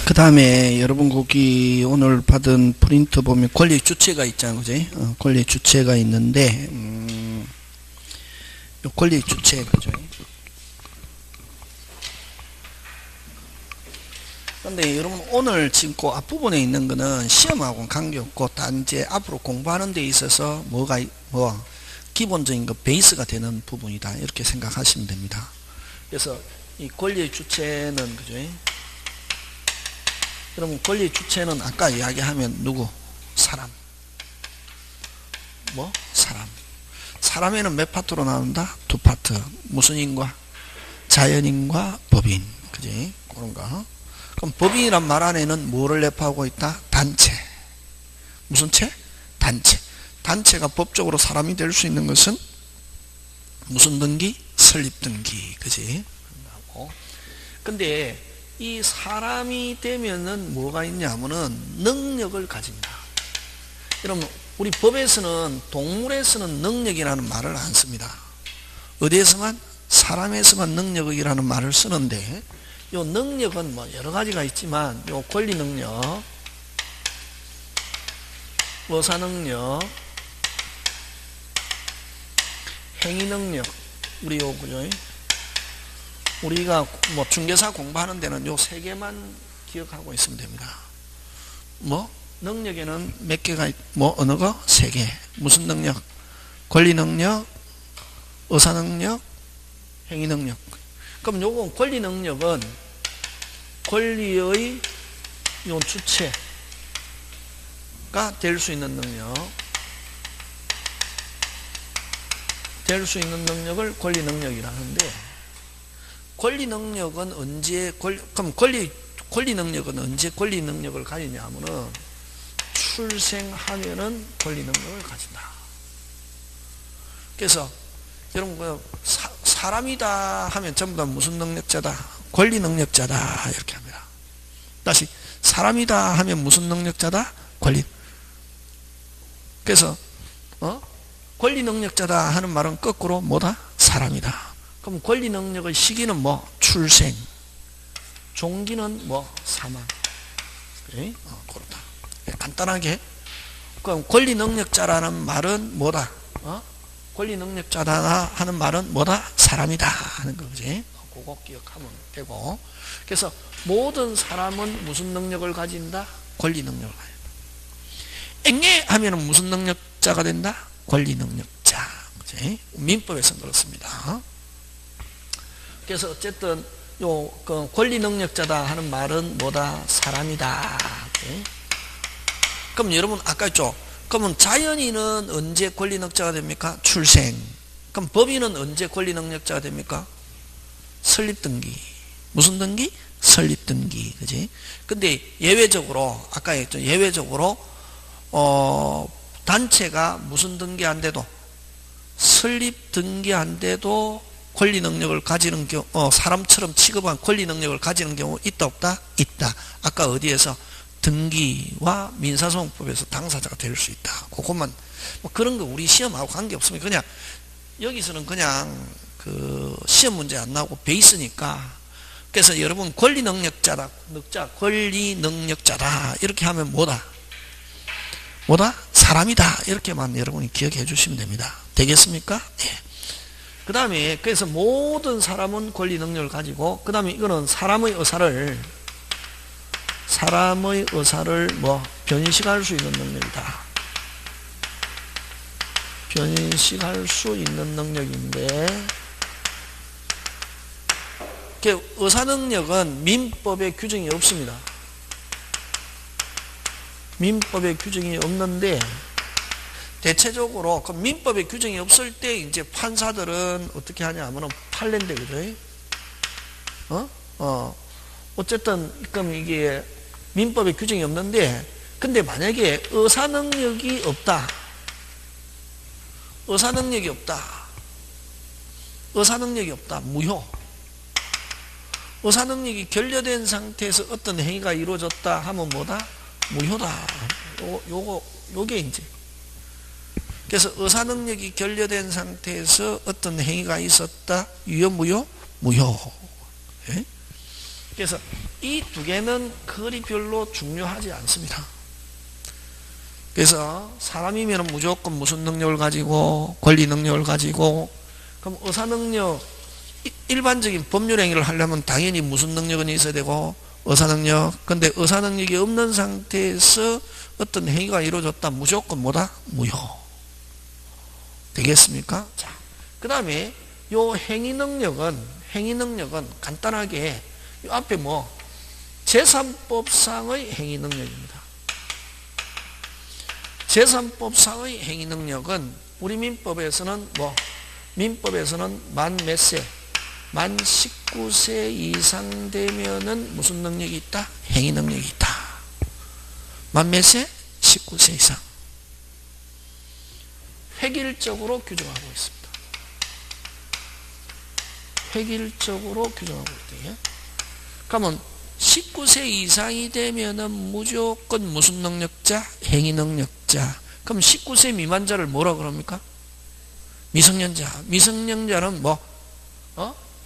그 다음에 여러분 거기 오늘 받은 프린트 보면 권리 주체가 있잖아요. 그지? 권리 주체가 있는데, 요 권리 주체, 그죠? 근데 여러분 오늘 지금 그 앞부분에 있는 거는 시험하고는 관계없고 단지 앞으로 공부하는 데 있어서 기본적인 거 베이스가 되는 부분이다. 이렇게 생각하시면 됩니다. 그래서 이 권리의 주체는, 그죠? 여러분 권리의 주체는 아까 이야기하면 누구? 사람. 사람. 사람에는 몇 파트로 나눈다? 두 파트. 무슨 인과? 자연인과 법인. 그지? 그런 거. 그럼 법인이란 말 안에는 뭐를 내포하고 있다? 단체. 무슨 체? 단체. 단체가 법적으로 사람이 될 수 있는 것은 무슨 등기? 설립 등기. 그지? 근데 이 사람이 되면은 뭐가 있냐면은 능력을 가진다. 여러분, 우리 법에서는, 동물에서는 능력이라는 말을 안 씁니다. 어디에서만? 사람에서만 능력이라는 말을 쓰는데, 요 능력은 뭐 여러 가지가 있지만, 요 권리 능력, 의사 능력, 행위 능력, 우리 요, 그죠? 우리가 뭐 중개사 공부하는 데는 요 세 개만 기억하고 있으면 됩니다. 능력에는 몇 개가, 어느 거? 세 개. 무슨 능력? 권리 능력, 의사 능력, 행위 능력. 그럼 요건 권리 능력은 권리의 요 주체가 될 수 있는 능력, 될 수 있는 능력을 권리 능력이라 하는데, 권리 능력은 언제, 그럼 권리 능력은 언제 권리 능력을 가지냐 하면은 출생하면은 권리 능력을 가진다. 그래서 여러분 사람이다 하면 전부 다 무슨 능력자다? 권리 능력자다. 이렇게 합니다. 다시 사람이다 하면 무슨 능력자다? 권리. 그래서 권리 능력자다 하는 말은 거꾸로 뭐다? 사람이다. 그럼 권리 능력의 시기는 출생. 종기는 사망. 그래? 그렇다. 간단하게. 그럼 권리 능력자라는 말은 뭐다? 권리 능력자다 하는 말은 뭐다? 사람이다 하는 거지. 그거 기억하면 되고. 그래서 모든 사람은 무슨 능력을 가진다? 권리 능력을 가진다. 앵예 하면은 무슨 능력자가 된다? 권리 능력자. 그지? 민법에서는 그렇습니다. 그래서 어쨌든 그 권리 능력자다 하는 말은 뭐다? 사람이다. 그치? 그럼 여러분 아까 했죠? 그러면 자연인은 언제 권리 능력자가 됩니까? 출생. 그럼 법인은 언제 권리 능력자가 됩니까? 설립 등기. 무슨 등기? 설립 등기. 그지? 근데 예외적으로 아까 했죠? 예외적으로 단체가 무슨 등기 안 돼도 설립 등기 안 돼도 권리 능력을 가지는 경우, 사람처럼 취급한 권리 능력을 가지는 경우 있다 없다? 있다. 아까 어디에서? 등기와 민사소송법에서 당사자가 될 수 있다. 그것만, 그런 거 우리 시험하고 관계없으면 그냥, 여기서는 그냥 그 시험 문제 안 나오고 베이스니까. 그래서 여러분 권리 능력자다. 권리 능력자다. 이렇게 하면 뭐다? 사람이다. 이렇게만 여러분이 기억해 주시면 됩니다. 되겠습니까? 네. 그 다음에 그래서 모든 사람은 권리 능력을 가지고, 그 다음에 이거는 사람의 의사를 변식할 수 있는 능력이다. 변식할 수 있는 능력인데, 의사 능력은 민법에 규정이 없습니다. 민법에 규정이 없는데, 대체적으로 그 민법에 규정이 없을 때 이제 판사들은 어떻게 하냐 하면은 판례인데, 그죠? 어쨌든 그럼 이게 민법에 규정이 없는데, 근데 만약에 의사 능력이 없다. 의사 능력이 없다. 무효. 의사 능력이 결여된 상태에서 어떤 행위가 이루어졌다 하면 뭐다? 무효다. 요게 이제. 그래서 의사 능력이 결여된 상태에서 어떤 행위가 있었다? 유효, 무효? 무효. 예? 그래서 이 두 개는 그리 별로 중요하지 않습니다. 그래서 사람이면 무조건 무슨 능력을 가지고 권리 능력을 가지고, 그럼 의사 능력, 일반적인 법률 행위를 하려면 당연히 무슨 능력은 있어야 되고 의사 능력. 근데 의사 능력이 없는 상태에서 어떤 행위가 이루어졌다, 무조건 뭐다? 무효. 되겠습니까? 자, 그 다음에 요 행위 능력은 간단하게 요 앞에 뭐 제3법상의 행위 능력입니다. 제3법상의 행위 능력은 우리 민법에서는 민법에서는 만 몇 세? 만 19세 이상 되면은 무슨 능력이 있다? 행위 능력이 있다. 만 몇 세? 19세 이상. 획일적으로 규정하고 있습니다. 획일적으로 규정하고 있대요. 그러면 19세 이상이 되면은 무조건 무슨 능력자? 행위 능력자. 그럼 19세 미만자를 뭐라 그럽니까? 미성년자. 미성년자는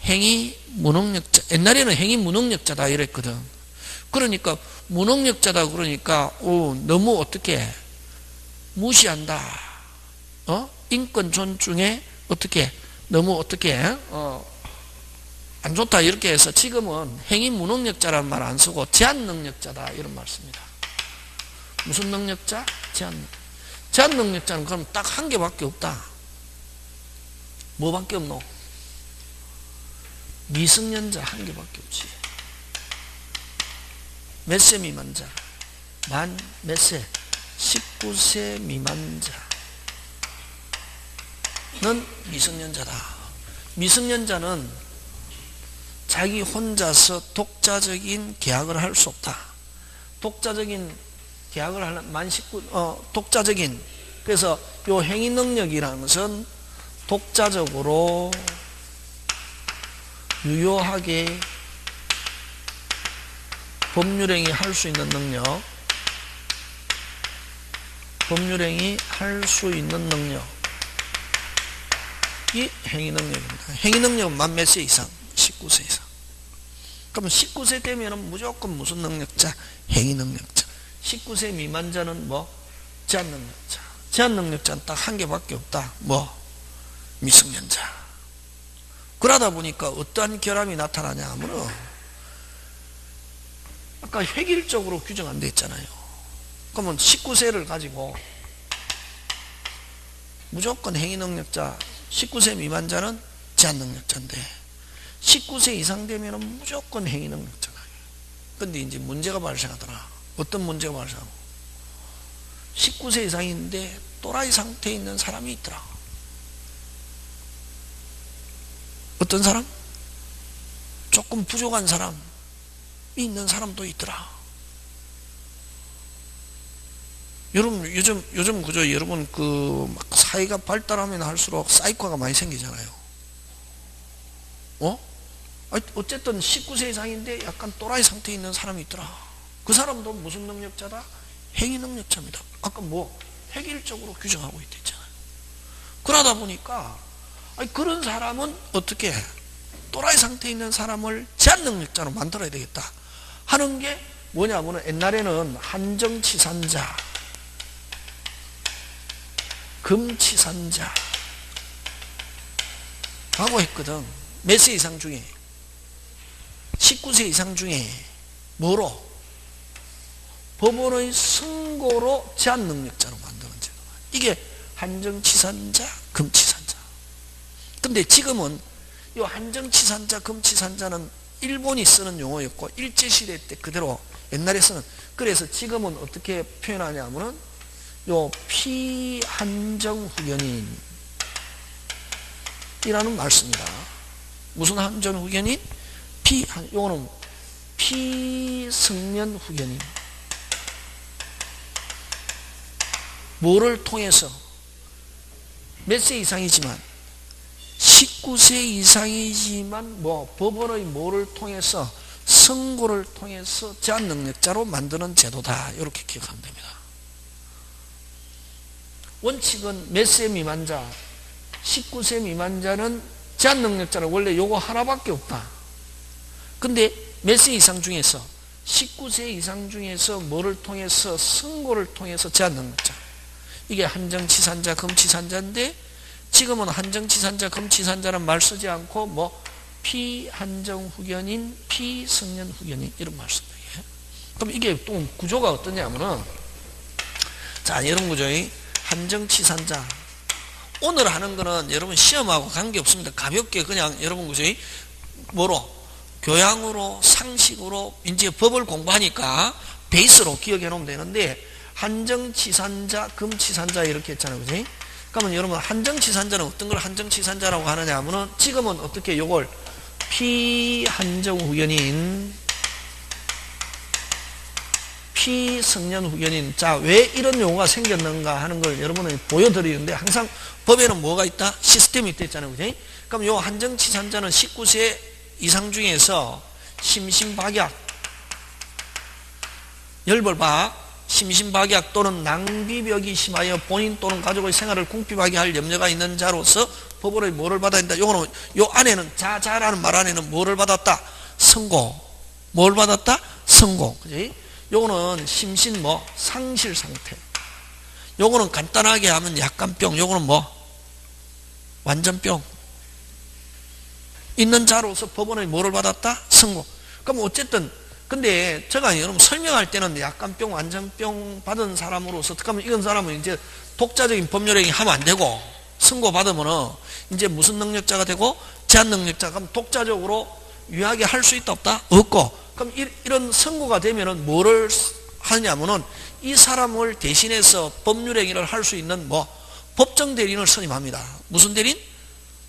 행위 무능력자. 옛날에는 행위 무능력자다 이랬거든. 그러니까 무능력자다 그러니까 너무 어떻게 무시한다. 인권 존중에 어떻게 너무 어떻게 안 좋다 이렇게 해서 지금은 행위 무능력자라는 말 안 쓰고 제한 능력자다 이런 말 씁니다. 무슨 능력자? 제한 능력자는 그럼 딱 한 개밖에 없다. 뭐밖에 없노? 미성년자 한 개밖에 없지. 몇 세 미만자? 만 몇 세? 19세 미만자는 미성년자다. 미성년자는 자기 혼자서 독자적인 계약을 할 수 없다. 독자적인 계약을 하는 독자적인, 그래서 요 행위 능력이라는 것은 독자적으로 유효하게 법률행위 할 수 있는 능력, 법률행위 할 수 있는 능력이 행위 능력입니다. 행위 능력은 만 몇 세 이상? 19세 이상. 그러면 19세 되면 무조건 무슨 능력자? 행위 능력자. 19세 미만자는 제한 능력자. 제한 능력자는 딱 한 개밖에 없다. 미성년자. 그러다 보니까 어떠한 결함이 나타나냐 하면 아까 획일적으로 규정 안 돼 있잖아요. 그러면 19세를 가지고 무조건 행위 능력자, 19세 미만자는 제한 능력자인데 19세 이상 되면 무조건 행위 능력자다. 근데 이제 문제가 발생하더라. 어떤 문제가 발생하고? 19세 이상인데 또라이 상태에 있는 사람이 있더라. 어떤 사람? 조금 부족한 사람이 있는 사람도 있더라. 여러분 요즘 그죠? 여러분 막 사회가 발달하면 할수록 사이코가 많이 생기잖아요. 어쨌든 19세 이상인데 약간 또라이 상태에 있는 사람이 있더라. 그 사람도 무슨 능력자다? 행위 능력자입니다. 아까 획일적으로 규정하고 있댔잖아요. 그러다 보니까 그런 사람은 어떻게 또라이 상태에 있는 사람을 제한 능력자로 만들어야 되겠다 하는 게 뭐냐면 옛날에는 한정치산자, 금치산자 라고 했거든. 몇 세 이상 중에? 19세 이상 중에 뭐로? 법원의 선고로 제한 능력자로 만드는 제도가. 이게 한정치산자, 금치산자. 근데 지금은 이 한정치산자, 금치산자는 일본이 쓰는 용어였고 일제시대 때 그대로 옛날에 쓰는. 그래서 지금은 어떻게 표현하냐면은 요 피한정후견인 이라는 말 씁니다. 무슨 한정후견인? 요거는 피성년후견인. 뭐를 통해서? 몇 세 이상이지만 19세 이상이지만 법원의 뭐를 통해서? 선고를 통해서 제한 능력자로 만드는 제도다. 이렇게 기억하면 됩니다. 원칙은 몇 세 미만자? 19세 미만자는 제한 능력자는 원래 요거 하나밖에 없다. 근데 몇 세 이상 중에서 19세 이상 중에서 뭐를 통해서 선고를 통해서 제한능력자. 이게 한정치산자, 금치산자인데 지금은 한정치산자, 금치산자는 말 쓰지 않고 뭐 피한정후견인, 피성년후견인 이런 말 씁니다. 그럼 이게 또 구조가 어떠냐면은 자, 여러분 구조의 한정치산자. 오늘 하는 거는 여러분 시험하고 관계없습니다. 가볍게 그냥 여러분 구조의 뭐로? 교양으로, 상식으로 이제 법을 공부하니까 베이스로 기억해 놓으면 되는데 한정치산자, 금치산자 이렇게 했잖아요. 그지? 그러면 여러분 한정치산자는 어떤 걸 한정치산자라고 하느냐 하면은 지금은 어떻게 요걸 피한정후견인, 피성년후견인. 자, 왜 이런 용어가 생겼는가 하는 걸 여러분이 보여드리는데 항상 법에는 뭐가 있다? 시스템이 있댔잖아요. 그지? 그럼 요 한정치산자는 19세 이상 중에서 심신박약, 열벌박, 심신박약 또는 낭비벽이 심하여 본인 또는 가족의 생활을 궁핍하게 할 염려가 있는 자로서 법으로 뭐를 받아야 된다? 요거는 요 안에는 자라는 말 안에는 뭐를 받았다? 선고. 뭘 받았다? 선고. 그지? 요거는 심신 뭐 상실 상태. 요거는 간단하게 하면 약간병. 요거는 뭐 완전병. 있는 자로서 법원에 뭐를 받았다? 선고. 그럼 어쨌든 근데 제가 여러분 설명할 때는 약간병, 완전병 받은 사람으로서 어떻게 하면 이런 사람은 이제 독자적인 법률행위 하면 안 되고 선고 받으면은 이제 무슨 능력자가 되고 제한 능력자가. 그럼 독자적으로 유하게 할 수 있다 없다? 없고. 그럼 이런 선고가 되면은 뭐를 하냐면은 이 사람을 대신해서 법률행위를 할 수 있는 뭐 법정 대리인을 선임합니다. 무슨 대리인?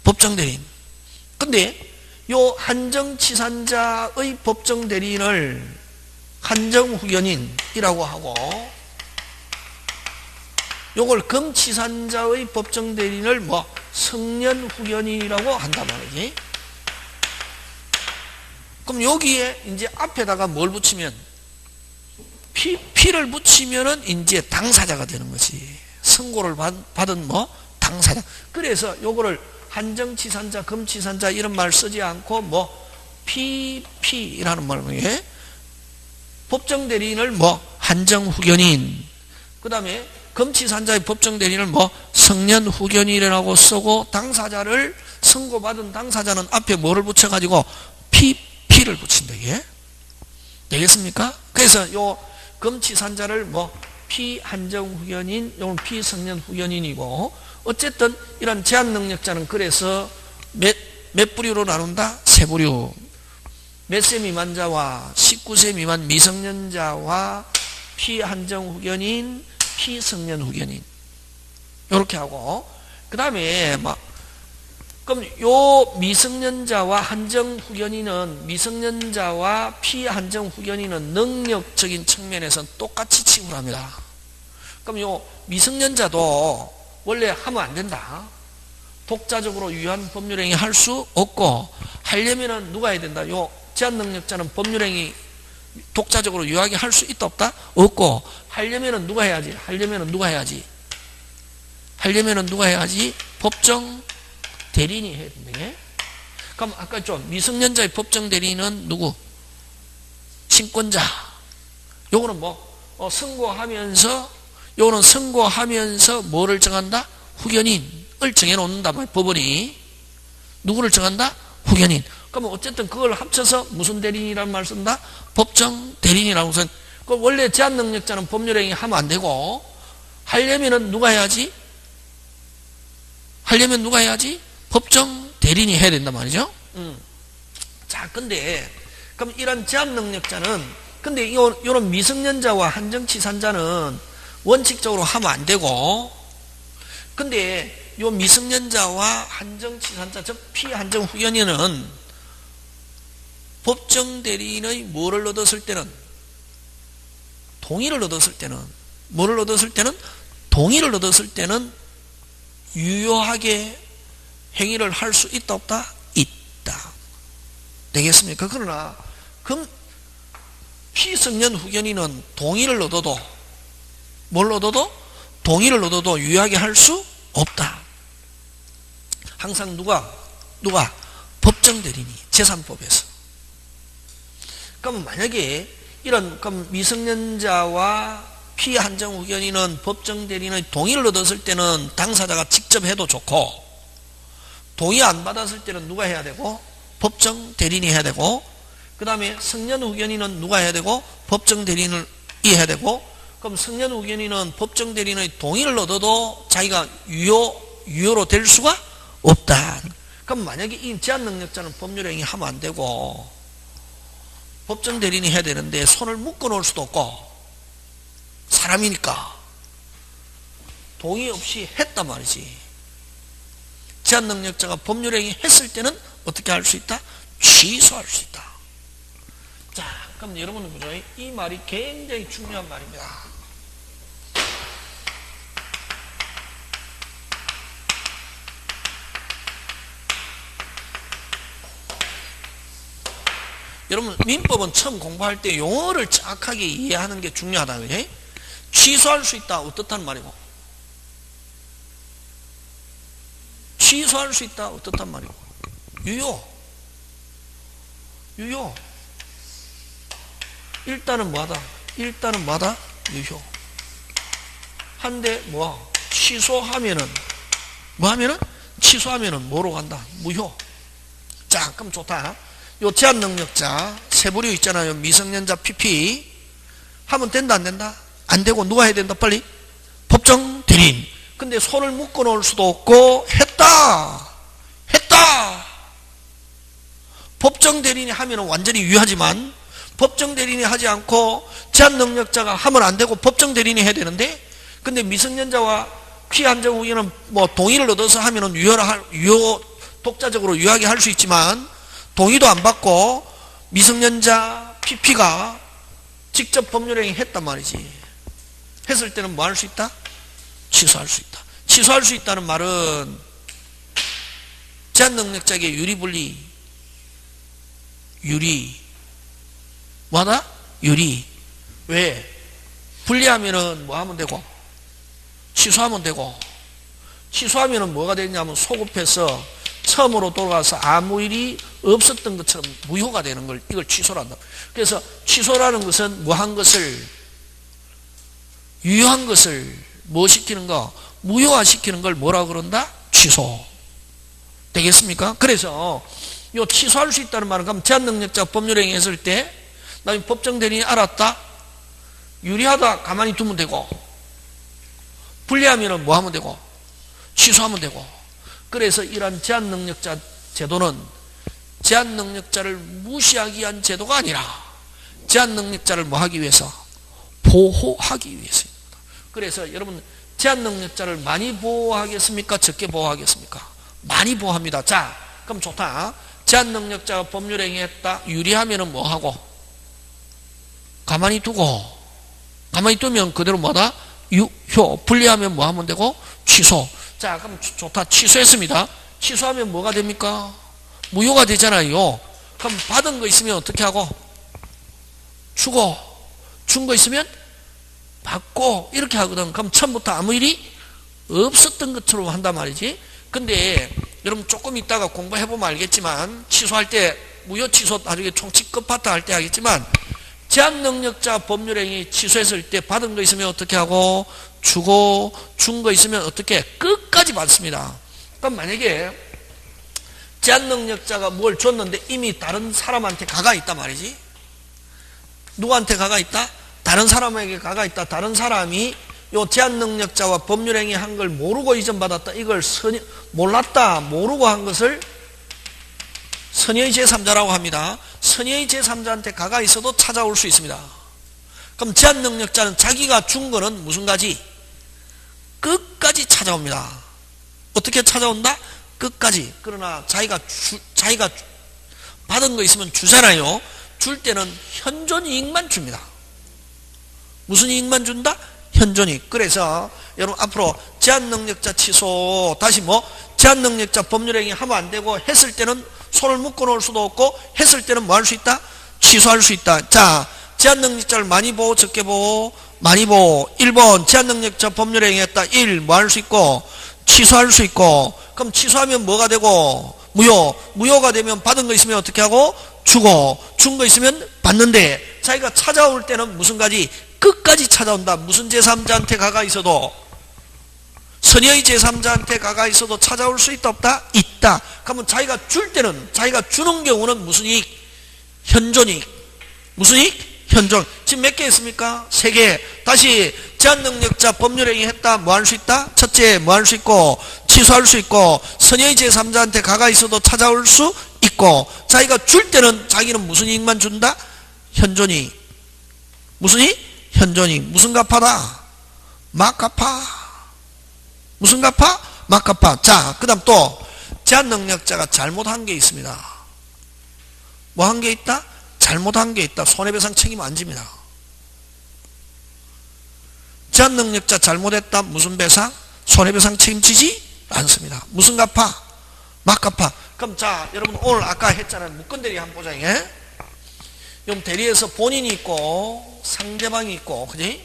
법정 대리인. 근데 요 한정치산자의 법정 대리인을 한정후견인이라고 하고 요걸 금치산자의 법정 대리인을 뭐 성년후견인이라고 한단 말이지. 그럼 여기에 이제 앞에다가 뭘 붙이면 피를 붙이면은 이제 당사자가 되는 거지. 선고를 받은 뭐 당사자. 그래서 요거를 한정치산자, 금치산자 이런 말 쓰지 않고 뭐 피라는 말이에요. 법정 대리인을 뭐 한정후견인, 그 다음에 금치산자의 법정 대리인을 뭐 성년후견인이라고 쓰고 당사자를 선고받은 당사자는 앞에 뭐를 붙여가지고 피를 붙인다. 이게 되겠습니까? 그래서 요 금치산자를 뭐 피한정후견인, 요건 피성년후견인이고 어쨌든 이런 제한능력자는 그래서 몇 부류로 나눈다? 세 부류. 몇 세 미만자와 19세 미만 미성년자와 피한정후견인, 피성년후견인 이렇게 하고 그 다음에 막 그럼 요 미성년자와 한정후견인은 미성년자와 피한정후견인은 능력적인 측면에서는 똑같이 취급을 합니다. 그럼 요 미성년자도 원래 하면 안 된다. 독자적으로 유한 법률행위 할 수 없고 하려면은 누가 해야 된다? 요 제한능력자는 법률행위 독자적으로 유하게 할 수 있다 없다? 없고 하려면은 누가 해야지? 하려면은 누가 해야지? 법정 대리인이 해야 된다. 그럼 아까 좀 미성년자의 법정 대리인은 누구? 친권자. 요거는 뭐 선고하면서 요거는 선고하면서 뭐를 정한다? 후견인을 정해놓는다. 법원이 누구를 정한다? 후견인. 그러면 어쨌든 그걸 합쳐서 무슨 대리인이라는 말 쓴다? 법정 대리인이라고 해서 원래 제한능력자는 법률행위 하면 안 되고 하려면은 누가 해야지? 법정 대리인이 해야 된단 말이죠. 자, 근데 그럼 이런 제한능력자는 근데 이런 미성년자와 한정치산자는 원칙적으로 하면 안 되고 근데 요 미성년자와 한정치산자 즉 피한정후견인은 법정 대리인의 뭐를 얻었을 때는 동의를 얻었을 때는 뭐를 얻었을 때는 동의를 얻었을 때는 유효하게 행위를 할 수 있다 없다? 있다. 되겠습니까? 그러나 피성년 후견인은 동의를 얻어도 뭘 얻어도? 동의를 얻어도 유효하게 할 수 없다. 항상 누가? 법정 대리인이 재산법에서. 그럼 만약에 이런 그럼 미성년자와 피한정 후견인은 법정 대리인의 동의를 얻었을 때는 당사자가 직접 해도 좋고, 동의 안 받았을 때는 누가 해야 되고? 법정 대리인이 해야 되고, 그 다음에 성년 후견인은 누가 해야 되고? 법정 대리인이 해야 되고, 그럼 성년 후견인은 법정 대리인의 동의를 얻어도 자기가 유효로 될 수가 없다. 그럼 만약에 이 제한 능력자는 법률행위 하면 안 되고 법정 대리인이 해야 되는데 손을 묶어 놓을 수도 없고, 사람이니까 동의 없이 했단 말이지. 제한 능력자가 법률행위 했을 때는 어떻게 할 수 있다? 취소할 수 있다. 자, 그럼 여러분은 보죠. 이 말이 굉장히 중요한 말입니다. 여러분, 민법은 처음 공부할 때 용어를 정확하게 이해하는 게 중요하다. 그래? 취소할 수 있다. 어떻단 말이고? 취소할 수 있다. 어떻단 말이고? 유효. 일단은 뭐하다? 유효. 한데 취소하면은 취소하면은 뭐로 간다? 무효. 자, 그럼 좋다. 요 제한 능력자 세 부류 있잖아요. 미성년자 PP 하면 된다 안 된다? 안 되고 누가 해야 된다? 빨리 법정 대리인. 근데 손을 묶어 놓을 수도 없고 했다. 법정 대리인이 하면은 완전히 유효하지만 법정 대리인이 하지 않고 제한 능력자가 하면 안 되고 법정 대리인이 해야 되는데, 근데 미성년자와 피한정 후견은 동의를 얻어서 하면은 독자적으로 유효하게 할 수 있지만 동의도 안 받고 미성년자 PP가 직접 법률행위 했단 말이지. 했을 때는 뭐 할 수 있다? 취소할 수 있다. 취소할 수 있다는 말은 제한 능력자에게 뭐하다? 유리. 왜? 불리하면은 뭐 하면 되고? 취소하면 되고. 취소하면은 뭐가 되냐면 소급해서 처음으로 돌아가서 아무 일이 없었던 것처럼 무효가 되는 걸, 이걸 취소한다. 그래서 취소라는 것은 유효한 것을 뭐 시키는 거? 무효화시키는 걸 뭐라고 그런다? 취소. 되겠습니까? 그래서 요 취소할 수 있다는 말은, 그럼 제한 능력자 법률행위 했을 때 나중에 법정 대리인이 알았다? 유리하다 가만히 두면 되고, 불리하면 뭐 하면 되고? 취소하면 되고. 그래서 이러한 제한 능력자 제도는 제한 능력자를 무시하기 위한 제도가 아니라 제한 능력자를 뭐 하기 위해서? 보호하기 위해서입니다. 그래서 여러분, 제한 능력자를 많이 보호하겠습니까? 적게 보호하겠습니까? 많이 보호합니다. 자, 그럼 좋다. 제한 능력자가 법률행위 했다. 유리하면은 뭐 하고? 가만히 두면 그대로 뭐다? 유효. 불리하면 뭐 하면 되고? 취소. 자, 그럼 좋다. 취소했습니다. 취소하면 뭐가 됩니까? 무효가 되잖아요. 그럼 받은 거 있으면 어떻게 하고? 주고, 준 거 있으면 받고, 이렇게 하거든. 그럼 처음부터 아무 일이 없었던 것처럼 한단 말이지. 근데 여러분 조금 있다가 공부해보면 알겠지만, 취소할 때 무효 취소 나중에 총칙 끝파트 할 때 하겠지만, 제한 능력자 법률행위 취소했을 때 받은 거 있으면 어떻게 하고, 주고, 준 거 있으면 어떻게? 끝까지 받습니다. 그럼 만약에 제한 능력자가 뭘 줬는데 이미 다른 사람한테 가가 있단 말이지. 누구한테 가가 있다? 다른 사람에게 가가 있다. 다른 사람이 요 제한 능력자와 법률행위 한 걸 모르고 이전받았다. 이걸 몰랐다. 모르고 한 것을 선의의 제3자라고 합니다. 선의의 제3자한테 가가 있어도 찾아올 수 있습니다. 그럼 제한 능력자는 자기가 준 거는 무슨 가지? 끝까지 찾아옵니다. 어떻게 찾아온다? 끝까지. 그러나 자기가 받은 거 있으면 주잖아요. 줄 때는 현존이익만 줍니다. 무슨 이익만 준다? 현존이익. 그래서 여러분 앞으로 제한 능력자 취소, 다시 제한 능력자 법률행위 하면 안 되고, 했을 때는 손을 묶어 놓을 수도 없고, 했을 때는 뭐 할 수 있다? 취소할 수 있다. 자, 제한 능력자를 많이 보호, 적게 보호? 많이 보호. 1번 제한 능력자 법률행위 했다. 1. 뭐 할 수 있고? 취소할 수 있고. 그럼 취소하면 뭐가 되고? 무효가 되면 받은 거 있으면 어떻게 하고? 주고 준 거 있으면 받는데 자기가 찾아올 때는 무슨 가지? 끝까지 찾아온다. 무슨 제3자한테 가가 있어도 선의의 제3자한테 가가 있어도 찾아올 수 있다 없다? 있다. 그러면 자기가 줄 때는 자기가 주는 경우는 무슨 이익? 현존이익. 무슨 이익? 현존. 지금 몇 개 있습니까? 3개. 다시 제한능력자 법률행위 했다. 뭐 할 수 있다? 첫째 뭐 할 수 있고 취소할 수 있고 선의의 제3자한테 가가 있어도 찾아올 수 있고 자기가 줄 때는 자기는 무슨 이익만 준다? 현존이익. 무슨 이익? 현존이익. 무슨 갚아다? 막 갚아. 무슨 갚아? 막 갚아. 자, 그 다음 또 제한능력자가 잘못한 게 있습니다. 뭐 한 게 있다? 잘못한 게 있다. 손해배상 책임 안 집니다. 제한능력자 잘못했다. 무슨 배상? 손해배상 책임지지 않습니다. 무슨 갚아? 막 갚아. 그럼 자, 여러분 오늘 아까 했잖아요. 묶은대리 한번 보자. 예? 그럼 대리에서 본인이 있고 상대방이 있고, 그지?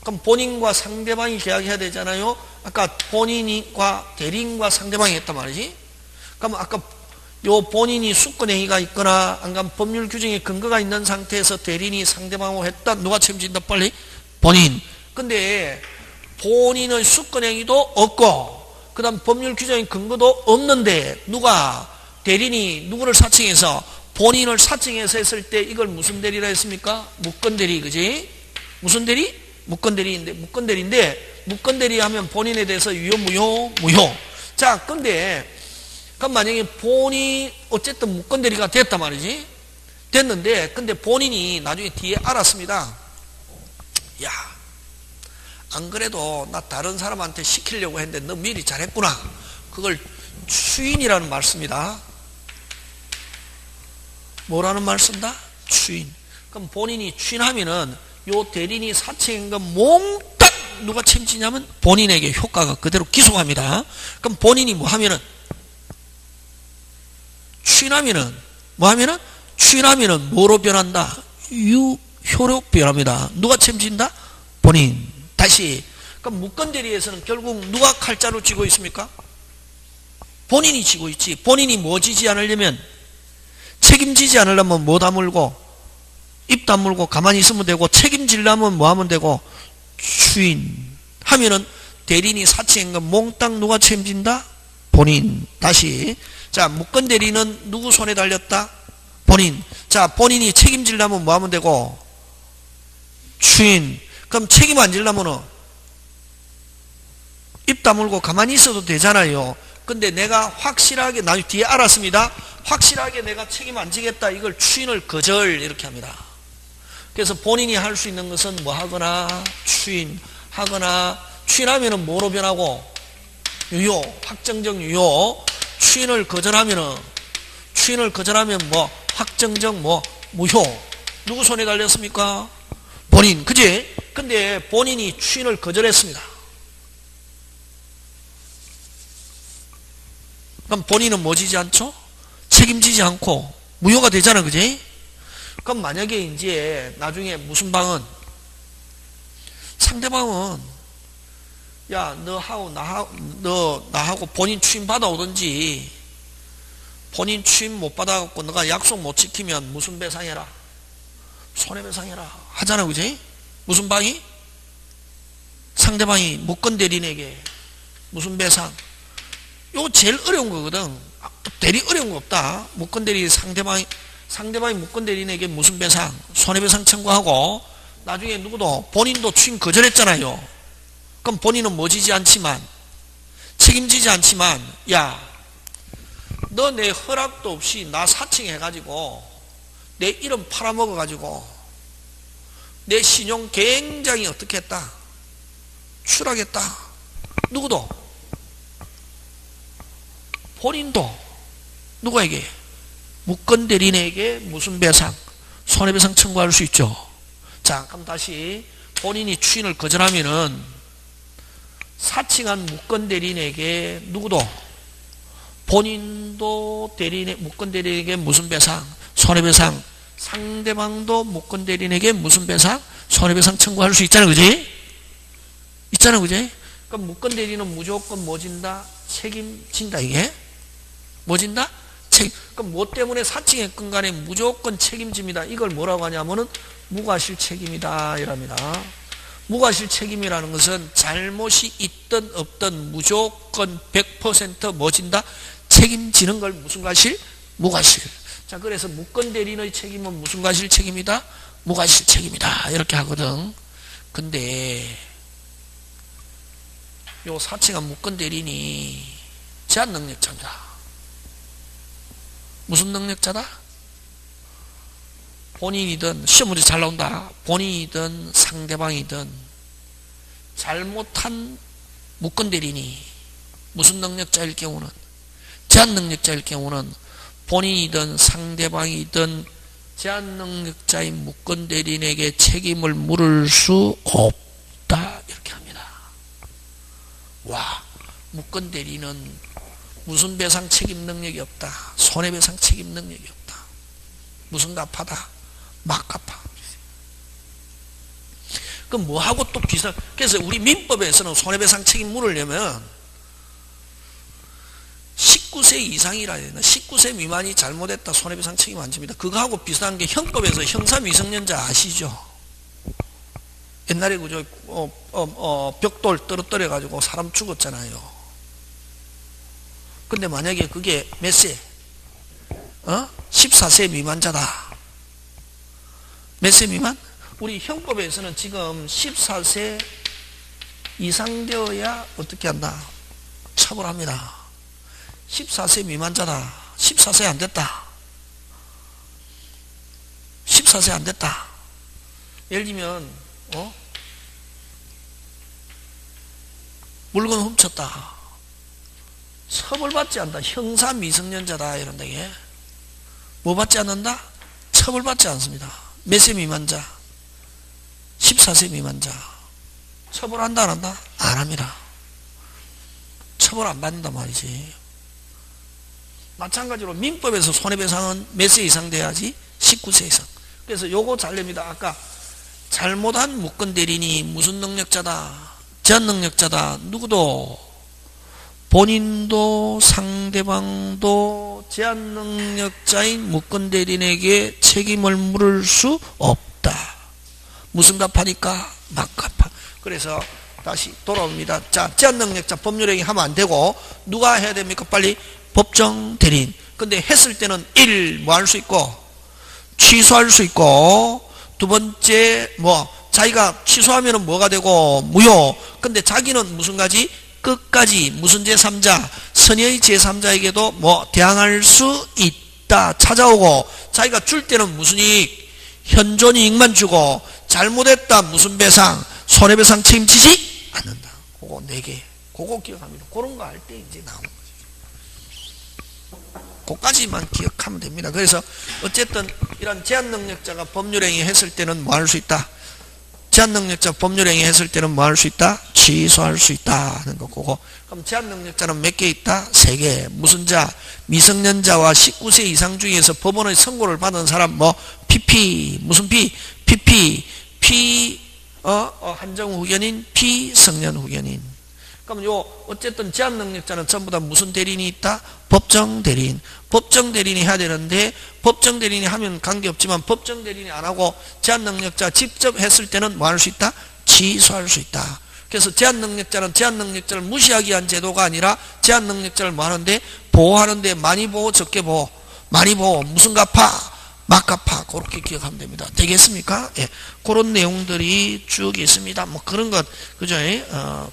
그럼 본인과 상대방이 계약해야 되잖아요. 아까 본인과 대리인과 상대방이 했단 말이지. 그럼 아까 요 본인이 수권행위가 있거나 안 그러면 법률 규정에 근거가 있는 상태에서 대리인이 상대방하고 했다. 누가 책임진다? 빨리? 본인. 근데 본인의 수권행위도 없고 그 다음 법률 규정에 근거도 없는데 누가 대리인이 누구를 사칭해서 본인을 사칭해서 했을 때 이걸 무슨 대리라 했습니까? 무권대리. 그지? 무슨 대리? 무권대리인데 무권대리 하면 본인에 대해서 유효 무효. 자, 근데 그럼 만약에 본인이 어쨌든 무권대리가 됐단 말이지. 됐는데 근데 본인이 나중에 뒤에 알았습니다. 야, 안 그래도 나 다른 사람한테 시키려고 했는데 너 미리 잘했구나. 그걸 추인이라는 말 씁니다. 뭐라는 말 쓴다? 추인. 그럼 본인이 추인하면은 요 대리인이 사칭한 건 몽땅 누가 책임지냐면 본인에게 효과가 그대로 기속합니다. 그럼 본인이 뭐 하면은 추인하면은 뭐 하면은 추인하면은 뭐로 변한다? 유효로 변합니다. 누가 책임진다? 본인. 다시. 그럼 무권대리에서는 결국 누가 칼자루 쥐고 있습니까? 본인이 쥐고 있지. 본인이 뭐 지지 않으려면 책임지지 않으려면 뭐 다물고 입 다물고 가만히 있으면 되고 책임지려면 뭐 하면 되고 추인하면은 대리인이 사칭한 건 몽땅 누가 책임진다? 본인. 다시. 자, 무권대리는 누구 손에 달렸다? 본인. 자, 본인이 책임지려면 뭐 하면 되고 추인. 그럼 책임 안 지려면은 입 다물고 가만히 있어도 되잖아요. 근데 내가 확실하게 나중에 뒤에 알았습니다. 확실하게 내가 책임 안 지겠다. 이걸 추인을 거절 이렇게 합니다. 그래서 본인이 할 수 있는 것은 뭐 하거나 추인하거나 추인하면은 뭐로 변하고 유효, 확정적 유효. 추인을 거절하면 뭐 확정적 뭐 무효. 누구 손에 달렸습니까? 본인. 그지? 근데 본인이 추인을 거절했습니다. 그럼 본인은 뭐 지지 않죠? 책임지지 않고 무효가 되잖아. 그지? 그럼 만약에 이제 나중에 무슨 방은 상대방은 야, 나하고 본인 추임 받아오든지 본인 추임 못 받아갖고 너가 약속 못 지키면 무슨 배상해라? 손해배상해라. 하잖아. 그지? 무슨 방이? 상대방이 무권대리인에게 무슨 배상? 요거 제일 어려운 거거든. 대리 어려운 거 없다. 무권대리 상대방이 무권대리인에게 무슨 배상? 손해배상 청구하고 나중에 누구도 본인도 추임 거절했잖아요. 그럼 본인은 뭐 지지 않지만 책임지지 않지만 야, 너 내 허락도 없이 나 사칭해가지고 내 이름 팔아먹어가지고 내 신용 굉장히 어떻게 했다? 추락했다. 누구도? 본인도 누구에게? 무권대리인에게 무슨 배상? 손해배상 청구할 수 있죠. 자, 그럼 다시 본인이 추인을 거절하면은 사칭한 무권대리인에게 누구도? 본인도 무권대리인에게 무슨 배상? 손해배상. 상대방도 무권대리인에게 무슨 배상? 손해배상 청구할 수 있잖아. 그지? 있잖아. 그지? 그럼 무권대리인은 무조건 뭐 진다? 책임진다. 이게? 뭐 진다? 책. 그럼 뭐 때문에 사칭했건 간에 무조건 책임집니다. 이걸 뭐라고 하냐면은 무과실 책임이다 이랍니다. 무과실 책임이라는 것은 잘못이 있든 없든 무조건 100% 뭐진다? 책임지는 걸 무슨 과실? 무과실. 자, 그래서 무권 대리인의 책임은 무슨 과실 책임이다? 무과실 책임이다. 이렇게 하거든. 근데 요 사칭한 무권 대리인이 제한 능력자입니다. 무슨 능력자다? 본인이든 시험 문제 잘 나온다. 본인이든 상대방이든 잘못한 무권 대리인이 무슨 능력자일 경우는 제한 능력자일 경우는 본인이든 상대방이든 제한 능력자인 무권 대리인에게 책임을 물을 수 없다 이렇게 합니다. 와, 무권 대리인은 무슨 배상 책임 능력이 없다. 손해배상 책임 능력이 없다. 무슨 갚아다? 막 갚아. 그럼 뭐하고 또 비슷한, 그래서 우리 민법에서는 손해배상 책임 물으려면 19세 이상이라 해야 되나? 19세 미만이 잘못했다 손해배상 책임 안 집니다. 그거하고 비슷한 게 형법에서 형사 미성년자 아시죠? 옛날에 그저 벽돌 떨어뜨려 가지고 사람 죽었잖아요. 근데 만약에 그게 몇 세? 14세 미만자다. 몇 세 미만? 우리 형법에서는 지금 14세 이상 되어야 어떻게 한다? 처벌합니다. 14세 미만자다. 14세 안 됐다. 14세 안 됐다. 예를 들면 물건 훔쳤다. 처벌받지 않는다. 형사 미성년자다 이런다. 이게 뭐 받지 않는다? 처벌받지 않습니다. 몇 세 미만자? 14세 미만자. 처벌한다 안 한다? 안 합니다. 처벌 안 받는단 말이지. 마찬가지로 민법에서 손해배상은 몇 세 이상 돼야지? 19세 이상. 그래서 요거 잘 냅니다. 아까 잘못한 무권 대리인이 무슨 능력자다? 제한 능력자다. 누구도 본인도 상대방도 제한 능력자인 무권 대리인에게 책임을 물을 수 없다. 무슨 갚하니까? 막 갚아. 그래서 다시 돌아옵니다. 자, 제한 능력자 법률행위 하면 안 되고 누가 해야 됩니까? 빨리 법정 대리인. 근데 했을 때는 1. 뭐 할 수 있고 취소할 수 있고, 두 번째 자기가 취소하면은 뭐가 되고 무효. 근데 자기는 무슨 가지? 끝까지 무슨 제3자 선의의 제3자에게도 대항할 수 있다. 찾아오고 자기가 줄 때는 무슨 이익? 현존이익만 주고 잘못했다 무슨 배상? 손해배상 책임지지 않는다. 그거 4개. 그거 기억합니다. 그런 거 할 때 이제 나오는 거죠. 그까지만 기억하면 됩니다. 그래서 어쨌든 이런 제한 능력자가 법률행위 했을 때는 뭐 할 수 있다? 제한 능력자 법률행위 했을 때는 뭐 할 수 있다? 취소할 수 있다 하는 거고. 그럼 제한 능력자는 몇 개 있다? 3개. 무슨 자? 미성년자와 19세 이상 중에서 법원의 선고를 받은 사람 PP 무슨 P? PP 한정 후견인 피성년 후견인. 그럼 어쨌든 제한 능력자는 전부 다 무슨 대리인이 있다? 법정 대리인. 법정 대리인이 해야 되는데 법정 대리인이 하면 관계없지만 법정 대리인이 안 하고 제한 능력자 직접 했을 때는 뭐 할 수 있다? 취소할 수 있다. 그래서 제한 능력자는 제한 능력자를 무시하기 위한 제도가 아니라 제한 능력자를 뭐 하는데? 보호하는데 많이 보호 적게 보호. 많이 보호 무슨 갚아? 막 갚아. 그렇게 기억하면 됩니다. 되겠습니까? 예. 그런 내용들이 쭉 있습니다. 그런 것, 그죠?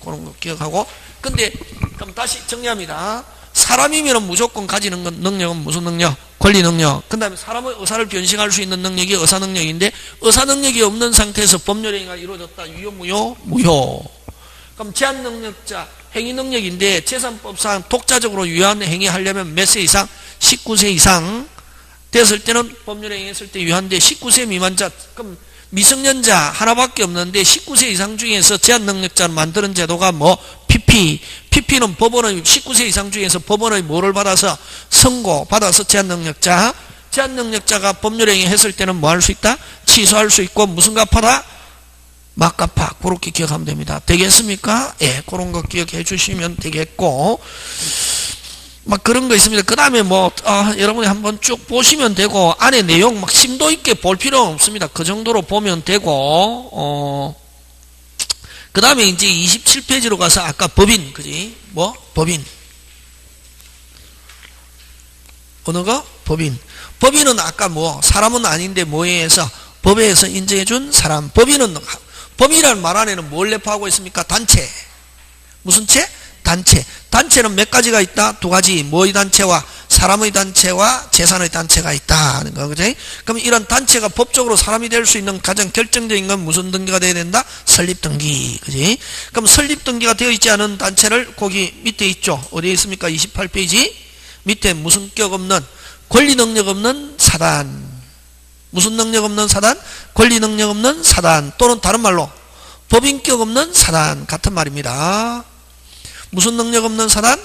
그런 거 기억하고. 근데, 그럼 다시 정리합니다. 사람이면 무조건 가지는 건 능력은 무슨 능력? 권리 능력. 그 다음에 사람의 의사를 변식할 수 있는 능력이 의사 능력인데, 의사 능력이 없는 상태에서 법률행위가 이루어졌다. 유효, 무효? 무효. 그럼 제한 능력자, 행위 능력인데, 재산법상 독자적으로 유효한 행위 하려면 몇 세 이상? 19세 이상. 됐을 때는 법률행위 했을 때 유효한데 19세 미만자, 그럼 미성년자 하나밖에 없는데 19세 이상 중에서 제한 능력자를 만드는 제도가 PP. PP는 법원의 19세 이상 중에서 법원의 뭐를 받아서? 선고 받아서 제한 능력자. 제한 능력자가 법률행위 했을 때는 뭐 할 수 있다? 취소할 수 있고 무슨 갚아다? 막 갚아. 그렇게 기억하면 됩니다. 되겠습니까? 예, 그런 거 기억해 주시면 되겠고. 막 그런 거 있습니다. 그 다음에 뭐, 여러분이 한번 쭉 보시면 되고, 안에 내용 막 심도 있게 볼 필요는 없습니다. 그 정도로 보면 되고, 그 다음에 이제 27페이지로 가서 아까 법인, 그지? 뭐? 법인. 어느 거? 법인. 법인은 아까 뭐, 사람은 아닌데 뭐에 해서, 법에서 인정해준 사람. 법인이라는 말 안에는 뭘 내포하고 있습니까? 단체. 무슨 채? 단체. 단체는 몇 가지가 있다? 두 가지. 뭐의 단체와 사람의 단체와 재산의 단체가 있다 하는 거, 그지? 그럼 이런 단체가 법적으로 사람이 될 수 있는 가장 결정적인 건 무슨 등기가 돼야 된다? 설립 등기, 그지? 그럼 설립 등기가 되어 있지 않은 단체를 거기 밑에 있죠. 어디에 있습니까? 28페이지 밑에 무슨 격 없는, 권리 능력 없는 사단. 무슨 능력 없는 사단? 권리 능력 없는 사단, 또는 다른 말로 법인격 없는 사단, 같은 말입니다. 무슨 능력 없는 사단?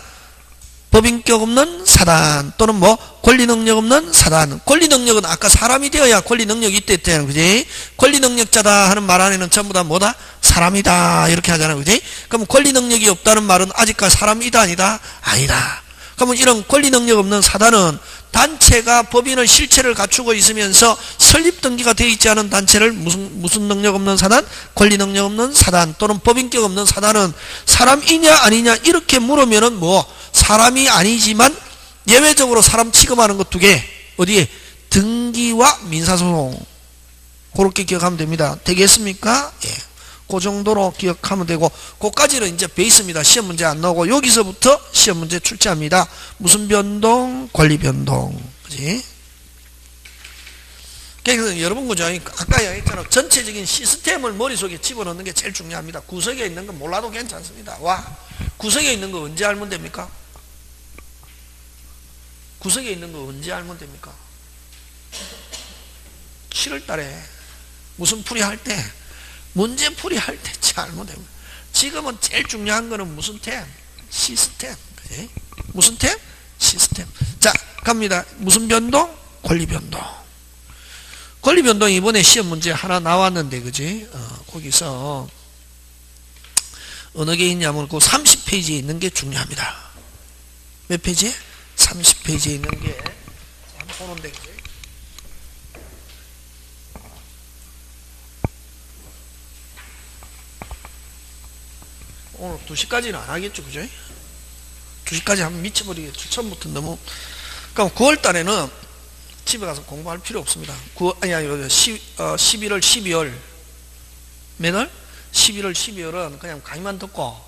법인격 없는 사단, 또는 뭐 권리 능력 없는 사단. 권리 능력은 아까 사람이 되어야 권리 능력이 있댔대요, 그지? 권리 능력자다 하는 말 안에는 전부 다 뭐다? 사람이다, 이렇게 하잖아요, 그지? 그럼 권리 능력이 없다는 말은 아직까지 사람이다, 아니다? 아니다. 그러면 이런 권리 능력 없는 사단은 단체가 법인의 실체를 갖추고 있으면서 설립 등기가 되어 있지 않은 단체를 무슨 능력 없는 사단? 권리 능력 없는 사단, 또는 법인격 없는 사단은 사람이냐 아니냐 이렇게 물으면은 뭐 사람이 아니지만 예외적으로 사람 취급하는 것 두 개. 어디에? 등기와 민사소송. 그렇게 기억하면 됩니다. 되겠습니까? 예. 그 정도로 기억하면 되고, 그까지는 이제 베이스입니다. 시험 문제 안 나오고, 여기서부터 시험 문제 출제합니다. 무슨 변동? 권리 변동. 그지? 그래서 여러분, 그죠? 아까 얘기했잖아요. 전체적인 시스템을 머릿속에 집어넣는 게 제일 중요합니다. 구석에 있는 건 몰라도 괜찮습니다. 와, 구석에 있는 거 언제 알면 됩니까? 구석에 있는 거 언제 알면 됩니까? 7월 달에 무슨 풀이 할 때, 문제풀이 할 때 알면 됩니다. 지금은 제일 중요한 거는 무슨 템? 시스템. 그치? 무슨 템? 시스템. 자, 갑니다. 무슨 변동? 권리 변동. 권리 변동 이번에 시험 문제 하나 나왔는데, 그지? 거기서 어느 게 있냐면 그 30페이지에 있는 게 중요합니다. 몇 페이지? 30페이지에 있는 게 한번 보는데, 그지? 오늘 2시까지는 안 하겠죠, 그죠? 2시까지 하면 미쳐버리겠죠. 처음부터 너무. 그럼 9월 달에는 집에 가서 공부할 필요 없습니다. 11월, 12월. 몇 월? 11월, 12월은 그냥 강의만 듣고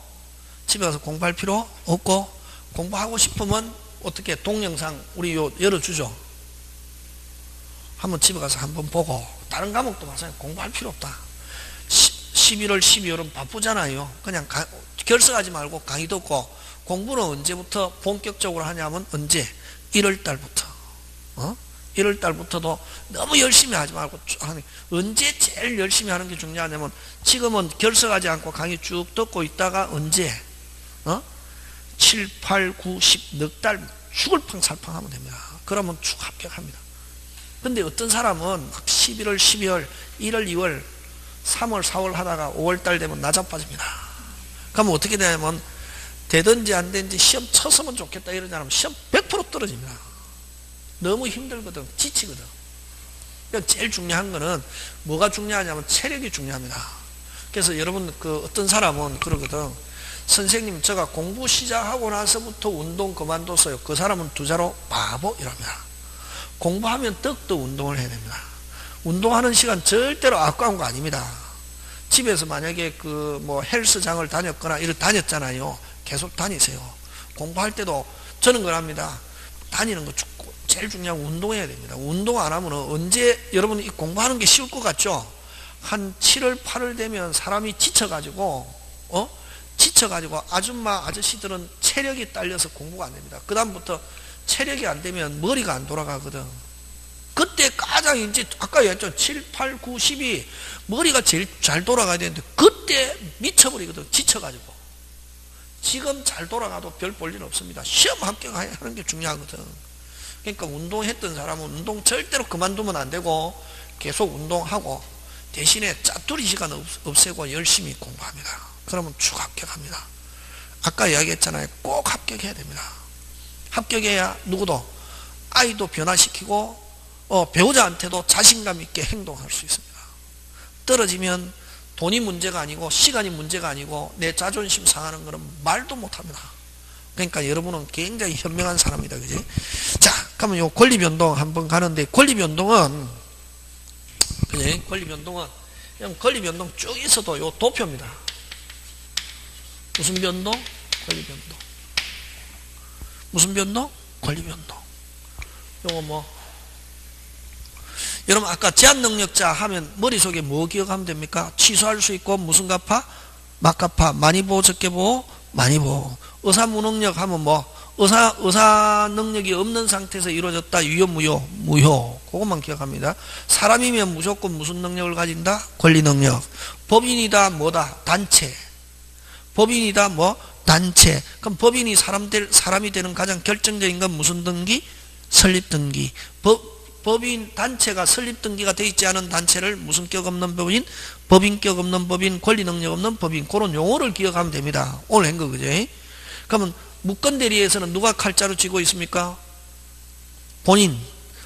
집에 가서 공부할 필요 없고, 공부하고 싶으면 어떻게 동영상 우리 열어주죠. 한번 집에 가서 한번 보고, 다른 과목도 마찬가지로 공부할 필요 없다. 11월, 12월은 바쁘잖아요. 그냥 결석하지 말고 강의 듣고, 공부는 언제부터 본격적으로 하냐면 언제? 1월 달부터. 1월 달부터도 너무 열심히 하지 말고, 언제 제일 열심히 하는 게 중요하냐면, 지금은 결석하지 않고 강의 쭉 듣고 있다가 언제? 7, 8, 9, 10 넉 달 죽을 팡살팡 하면 됩니다. 그러면 쭉 합격합니다. 근데 어떤 사람은 11월, 12월, 1월, 2월, 3월, 4월 하다가 5월달 되면 나자빠집니다. 그러면 어떻게 되냐면, 되든지 안 되든지 시험 쳤으면 좋겠다 이런 사람은 시험 100% 떨어집니다. 너무 힘들거든. 지치거든. 그러니까 제일 중요한 거는 뭐가 중요하냐면 체력이 중요합니다. 그래서 여러분, 어떤 사람은 그러거든. 선생님, 제가 공부 시작하고 나서부터 운동 그만뒀어요. 그 사람은 두자로 바보 이럽니다. 공부하면 더욱더 운동을 해야 됩니다. 운동하는 시간 절대로 아까운 거 아닙니다. 집에서 만약에 헬스장을 다녔거나 다녔잖아요. 계속 다니세요. 공부할 때도 저는 그럽니다. 다니는 거 제일 중요한 건 운동해야 됩니다. 운동 안 하면 언제 여러분 이 공부하는 게 쉬울 것 같죠? 한 7월 8월 되면 사람이 지쳐가지고 아줌마 아저씨들은 체력이 딸려서 공부가 안 됩니다. 그 다음부터 체력이 안 되면 머리가 안 돌아가거든. 그때 가장 이제 아까 얘기했죠. 7, 8, 9, 12 머리가 제일 잘 돌아가야 되는데 그때 미쳐버리거든. 지쳐가지고. 지금 잘 돌아가도 별 볼 일 없습니다. 시험 합격하는 게 중요하거든. 그러니까 운동했던 사람은 운동 절대로 그만두면 안 되고 계속 운동하고 대신에 짜투리 시간 없애고 열심히 공부합니다. 그러면 쭉 합격합니다. 아까 이야기했잖아요. 꼭 합격해야 됩니다. 합격해야 누구도 아이도 변화시키고 배우자한테도 자신감 있게 행동할 수 있습니다. 떨어지면 돈이 문제가 아니고 시간이 문제가 아니고 내 자존심 상하는 것은 말도 못합니다. 그러니까 여러분은 굉장히 현명한 사람이다. 그지? 자, 그러면 요 권리변동 한번 가는데, 권리변동은, 그지? 권리변동은, 그냥 권리변동 쭉 있어도 요 도표입니다. 무슨 변동? 권리변동. 무슨 변동? 권리변동. 요거 뭐, 여러분 아까 제한능력자 하면 머릿속에 뭐 기억하면 됩니까? 취소할 수 있고 무슨 갚아? 막 갚아. 많이 보고 적게 보고 많이 보고. 의사 무능력 하면 뭐 의사 능력이 없는 상태에서 이루어졌다. 유효 무효? 무효. 그것만 기억합니다. 사람이면 무조건 무슨 능력을 가진다? 권리 능력. 법인이다 뭐다? 단체. 법인이다 뭐? 단체. 그럼 법인이 사람이 되는 가장 결정적인 건 무슨 등기? 설립 등기. 법인 단체가 설립 등기가 되어 있지 않은 단체를 무슨 격 없는 법인? 법인격 없는 법인, 권리 능력 없는 법인. 그런 용어를 기억하면 됩니다. 오늘 한 거, 그죠? 그러면 무건대리에서는 누가 칼자루 쥐고 있습니까? 본인.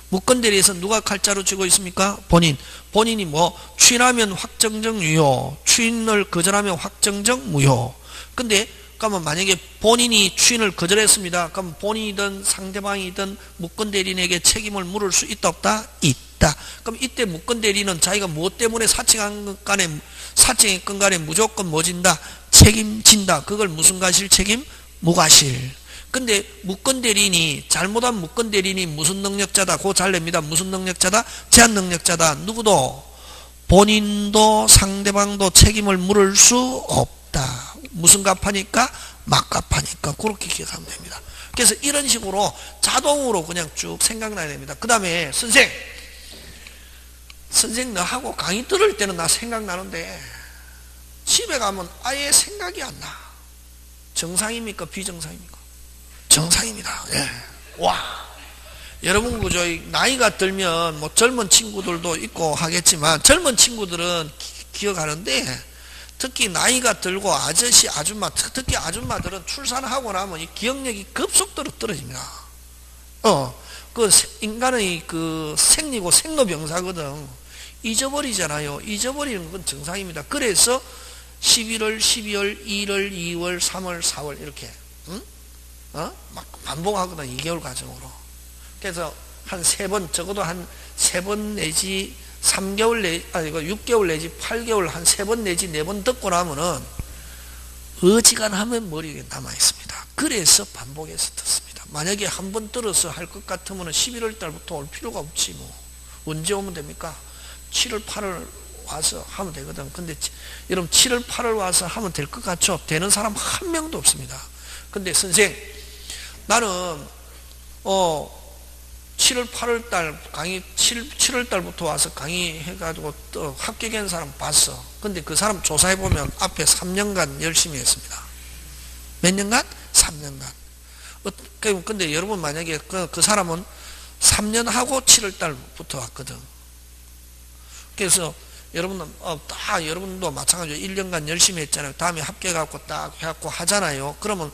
무건대리에서는 누가 칼자루 쥐고 있습니까? 본인. 본인이 뭐 추인하면 확정적 유효, 추인을 거절하면 확정적 무효. 근데 그러면 만약에 본인이 추인을 거절했습니다. 그럼 본인이든 상대방이든 무건대리인에게 책임을 물을 수 있다 없다? 있다. 그럼 이때 무건대리인은 자기가 무엇 때문에 사칭했건 간에 무조건 뭐 진다? 책임진다. 그걸 무슨 과실 책임? 무과실. 근데 무건대리인이 잘못한 무건대리인이 무슨 능력자다? 그거 잘 냅니다. 무슨 능력자다? 제한 능력자다. 누구도 본인도 상대방도 책임을 물을 수 없다. 무슨 값하니까? 막값하니까. 그렇게 기억하면 됩니다. 그래서 이런 식으로 자동으로 그냥 쭉 생각나야 됩니다. 그 다음에 선생 너하고 강의 들을 때는 나 생각나는데 집에 가면 아예 생각이 안 나. 정상입니까? 비정상입니까? 정상입니다. 예. 와. 여러분 그저 나이가 들면 뭐 젊은 친구들도 있고 하겠지만 젊은 친구들은 기억하는데 특히 나이가 들고 아저씨, 아줌마, 특히 아줌마들은 출산하고 나면 이 기억력이 급속도로 떨어집니다. 그 인간의 그 생리고 생로병사거든. 잊어버리잖아요. 잊어버리는 건 정상입니다. 그래서 11월, 12월, 1월, 2월, 3월, 4월 이렇게 막 반복하거든. 2개월 과정으로. 그래서 한 3번, 적어도 한 3번 내지 3개월 내지, 아니고 6개월 내지 8개월 한 3번 내지 4번 듣고 나면은 어지간하면 머리에 남아있습니다. 그래서 반복해서 듣습니다. 만약에 한 번 들어서 할 것 같으면 11월 달부터 올 필요가 없지 뭐. 언제 오면 됩니까? 7월, 8월 와서 하면 되거든. 근데 여러분 7월, 8월 와서 하면 될 것 같죠? 되는 사람 한 명도 없습니다. 근데 선생, 나는 7월, 8월 달 강의, 7월 달부터 와서 강의해가지고 또 합격한 사람 봤어. 근데 그 사람 조사해보면 앞에 3년간 열심히 했습니다. 몇 년간? 3년간. 근데 여러분 만약에 그 사람은 3년 하고 7월 달부터 왔거든. 그래서 여러분은, 여러분도 마찬가지로 1년간 열심히 했잖아요. 다음에 합격해갖고 딱 해갖고 하잖아요. 그러면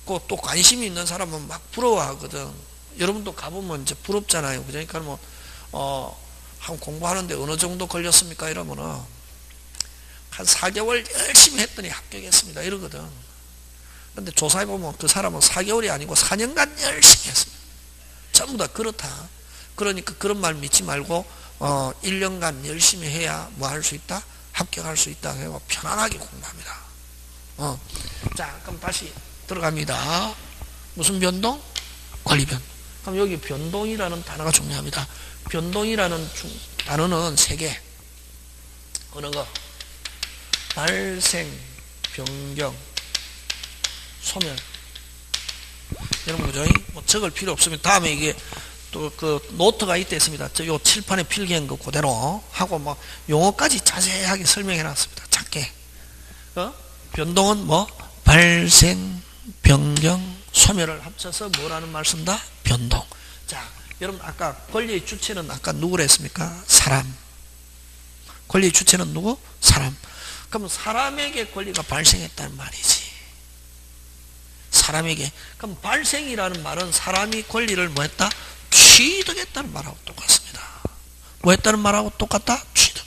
또 관심이 있는 사람은 막 부러워하거든. 여러분도 가보면 이제 부럽잖아요. 그러니까 뭐, 한 공부하는데 어느 정도 걸렸습니까? 이러면은, 한 4개월 열심히 했더니 합격했습니다. 이러거든. 근데 조사해보면 그 사람은 4개월이 아니고 4년간 열심히 했습니다. 전부 다 그렇다. 그러니까 그런 말 믿지 말고, 1년간 열심히 해야 뭐 할 수 있다? 합격할 수 있다. 그리고 편안하게 공부합니다. 자, 그럼 다시 들어갑니다. 무슨 변동? 권리변동. 그럼 여기 변동이라는 단어가 중요합니다. 변동이라는 단어는 3개. 어느 거? 발생, 변경, 소멸. 여러분, 그죠? 뭐 적을 필요 없으면 다음에 이게 또 그 노트가 이때 있습니다. 요 칠판에 필기한 거 그대로 하고 뭐 용어까지 자세하게 설명해 놨습니다. 작게. 변동은 뭐? 발생, 변경, 소멸을 합쳐서 뭐라는 말 쓴다? 변동. 자, 여러분 아까 권리의 주체는 아까 누구를 했습니까? 사람. 권리의 주체는 누구? 사람. 그러면 사람에게 권리가 발생했다는 말이지. 사람에게. 그럼 발생이라는 말은 사람이 권리를 뭐 했다? 취득했다는 말하고 똑같습니다. 뭐 했다는 말하고 똑같다? 취득.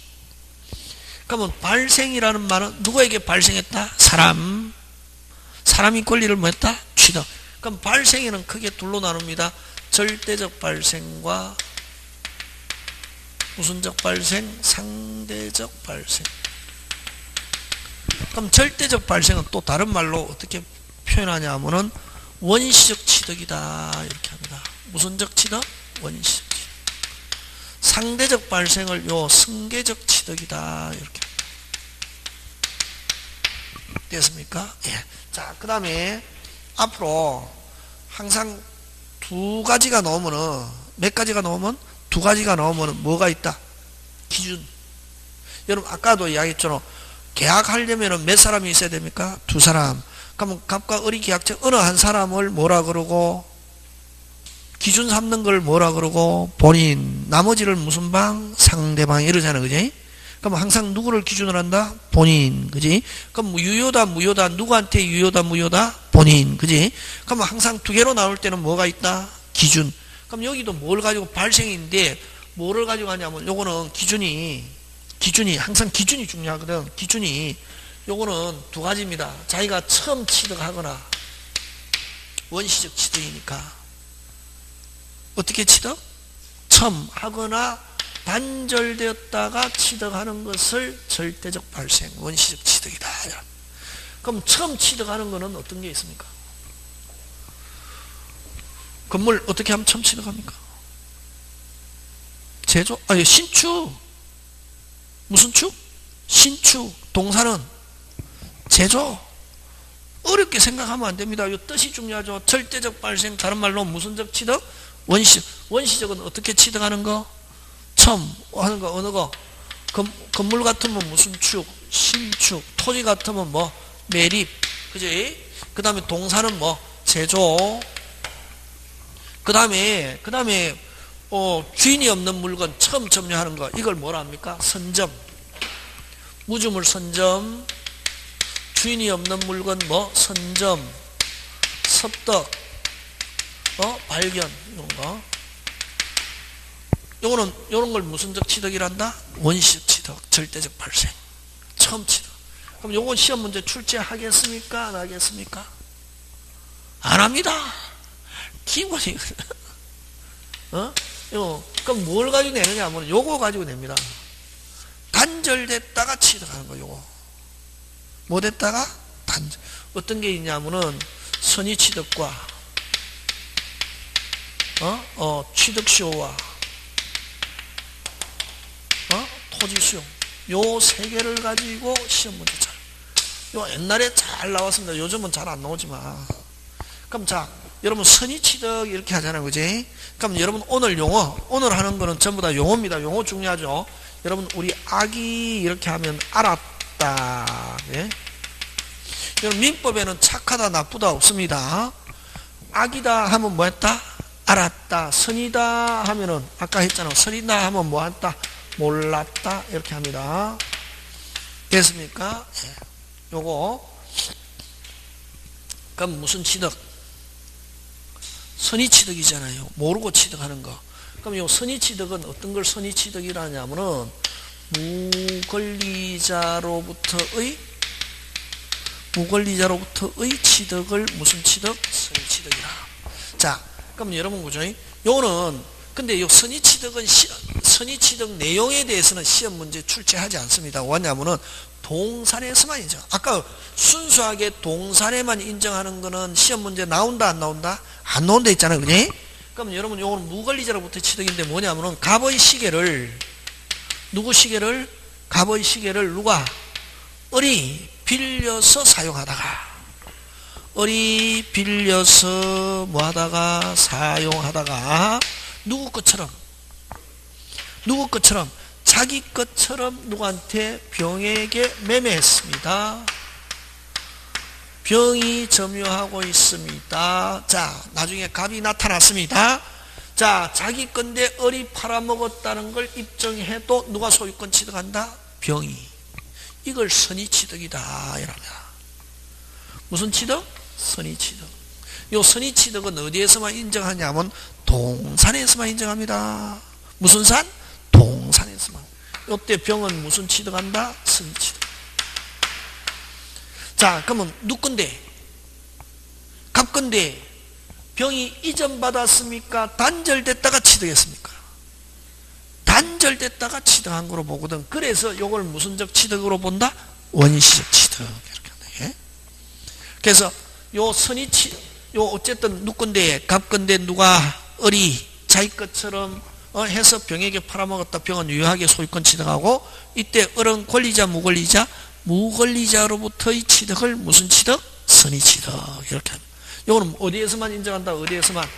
그러면 발생이라는 말은 누구에게 발생했다? 사람이 권리를 뭐 했다? 취득. 그럼 발생에는 크게 둘로 나눕니다. 절대적 발생과 무슨적 발생, 상대적 발생. 그럼 절대적 발생은 또 다른 말로 어떻게 표현하냐 하면은 원시적 취득이다 이렇게 합니다. 무슨적 취득? 원시적 취득. 상대적 발생을 요 승계적 취득이다 이렇게 합니다. 됐습니까? 예. 자, 그 다음에 앞으로 항상 두 가지가 나오면은 몇 가지가 나오면 두 가지가 나오면 뭐가 있다? 기준. 여러분 아까도 이야기했잖아. 계약하려면 몇 사람이 있어야 됩니까? 두 사람. 그러면 갑과 을이 계약적 어느 한 사람을 뭐라 그러고 기준 삼는 걸 뭐라 그러고 본인, 나머지를 무슨 방? 상대방 이러잖아. 그지? 그럼 항상 누구를 기준으로 한다? 본인. 그지? 그럼 유효다 무효다 누구한테 유효다 무효다? 본인. 그지? 그럼 항상 두 개로 나올 때는 뭐가 있다? 기준. 그럼 여기도 뭘 가지고 발생인데 뭐를 가지고 하냐면 요거는 기준이 항상 기준이 중요하거든. 기준이 요거는 두 가지입니다. 자기가 처음 취득하거나 원시적 취득이니까 어떻게 취득? 처음 하거나 단절되었다가 취득하는 것을 절대적 발생, 원시적 취득이다. 그럼 처음 취득하는 것은 어떤 게 있습니까? 건물 어떻게 하면 처음 취득합니까? 제조? 신축. 무슨 축? 신축. 동사는 제조. 어렵게 생각하면 안 됩니다. 이 뜻이 중요하죠. 절대적 발생, 다른 말로 무슨적 취득? 원시적. 원시적은 어떻게 취득하는 거? 처음 하는 거 어느 거? 건물 같으면 무슨 축? 신축. 토지 같으면 뭐? 매립. 그지? 그 다음에 동사는 뭐? 제조. 그 다음에 주인이 없는 물건 처음 점유하는 거 이걸 뭐라 합니까? 선점. 무주물 선점. 주인이 없는 물건 뭐? 선점. 섭득. 발견. 이런 거. 요런 걸 무슨적 취득이란다? 원시적 취득. 절대적 발생. 처음 취득. 그럼 요건 시험 문제 출제하겠습니까? 안 하겠습니까? 안 합니다. 기본이거든. 그럼 뭘 가지고 내느냐 하면 요거 가지고 냅니다. 단절됐다가 취득하는 거 요거. 뭐 됐다가? 단절. 어떤 게 있냐면은 선의 취득과 취득시효와 토지 수용 요 세 개를 가지고 시험 문제 잘. 요 옛날에 잘 나왔습니다. 요즘은 잘 안 나오지만. 그럼 자, 여러분 선의 취득 이렇게 하잖아요. 그지? 그럼 여러분 오늘 용어, 오늘 하는 거는 전부 다 용어입니다. 용어 중요하죠. 여러분 우리 악이 이렇게 하면 알았다. 예? 여러분 민법에는 착하다 나쁘다 없습니다. 악이다 하면 뭐 했다? 알았다. 선이다 하면은 아까 했잖아. 선이다 하면 뭐 했다? 몰랐다. 이렇게 합니다. 됐습니까? 예. 요거 그럼 무슨 취득? 선의 취득이잖아요. 모르고 취득하는 거. 그럼 요 선의 취득은 어떤 걸 선의 취득이라 하냐면은 무권리자로부터의 취득을 무슨 취득? 선의 취득이라. 자, 그럼 여러분 보죠. 요거는 근데 요 선의 취득은 선의 취득 내용에 대해서는 시험 문제 출제하지 않습니다. 왜냐하면은 동산에서만이죠. 아까 순수하게 동산에만 인정하는 거는 시험 문제 나온다 안 나온다? 안 나온다 했잖아요. 그지? 그럼 여러분 요거는 무권리자로부터 취득인데 뭐냐면은 갑의 시계를 누구 시계를? 갑의 시계를 누가? 을이 빌려서 사용하다가 을이 빌려서 뭐하다가 사용하다가 누구 것처럼 자기 것처럼 누구한테 병에게 매매했습니다. 병이 점유하고 있습니다. 자, 나중에 갑이 나타났습니다. 자, 자기 건데 을이 팔아먹었다는 걸 입증해도 누가 소유권 취득한다? 병이. 이걸 선의 취득이다 이랍니다. 무슨 취득? 선의 취득. 요 선의취득은 어디에서만 인정하냐면 동산에서만 인정합니다. 무슨 산? 동산에서만. 요때 병은 무슨 취득한다? 선의취득. 자, 그러면 누군데? 갑건데 병이 이전받았습니까? 단절됐다가 취득했습니까? 단절됐다가 취득한 거로 보거든. 그래서 요걸 무슨적 취득으로 본다? 원시적 취득. 이렇게 한다. 예? 그래서 요 선의취득, 요 어쨌든 누군데 갑건데 누가 을이 자기 것처럼 해서 병에게 팔아먹었다. 병은 유효하게 소유권 취득하고, 이때 을은 권리자 무권리자? 무권리자로부터의 취득을 무슨 취득? 선의취득. 이렇게 합니다. 이거는 어디에서만 인정한다? 어디에서만?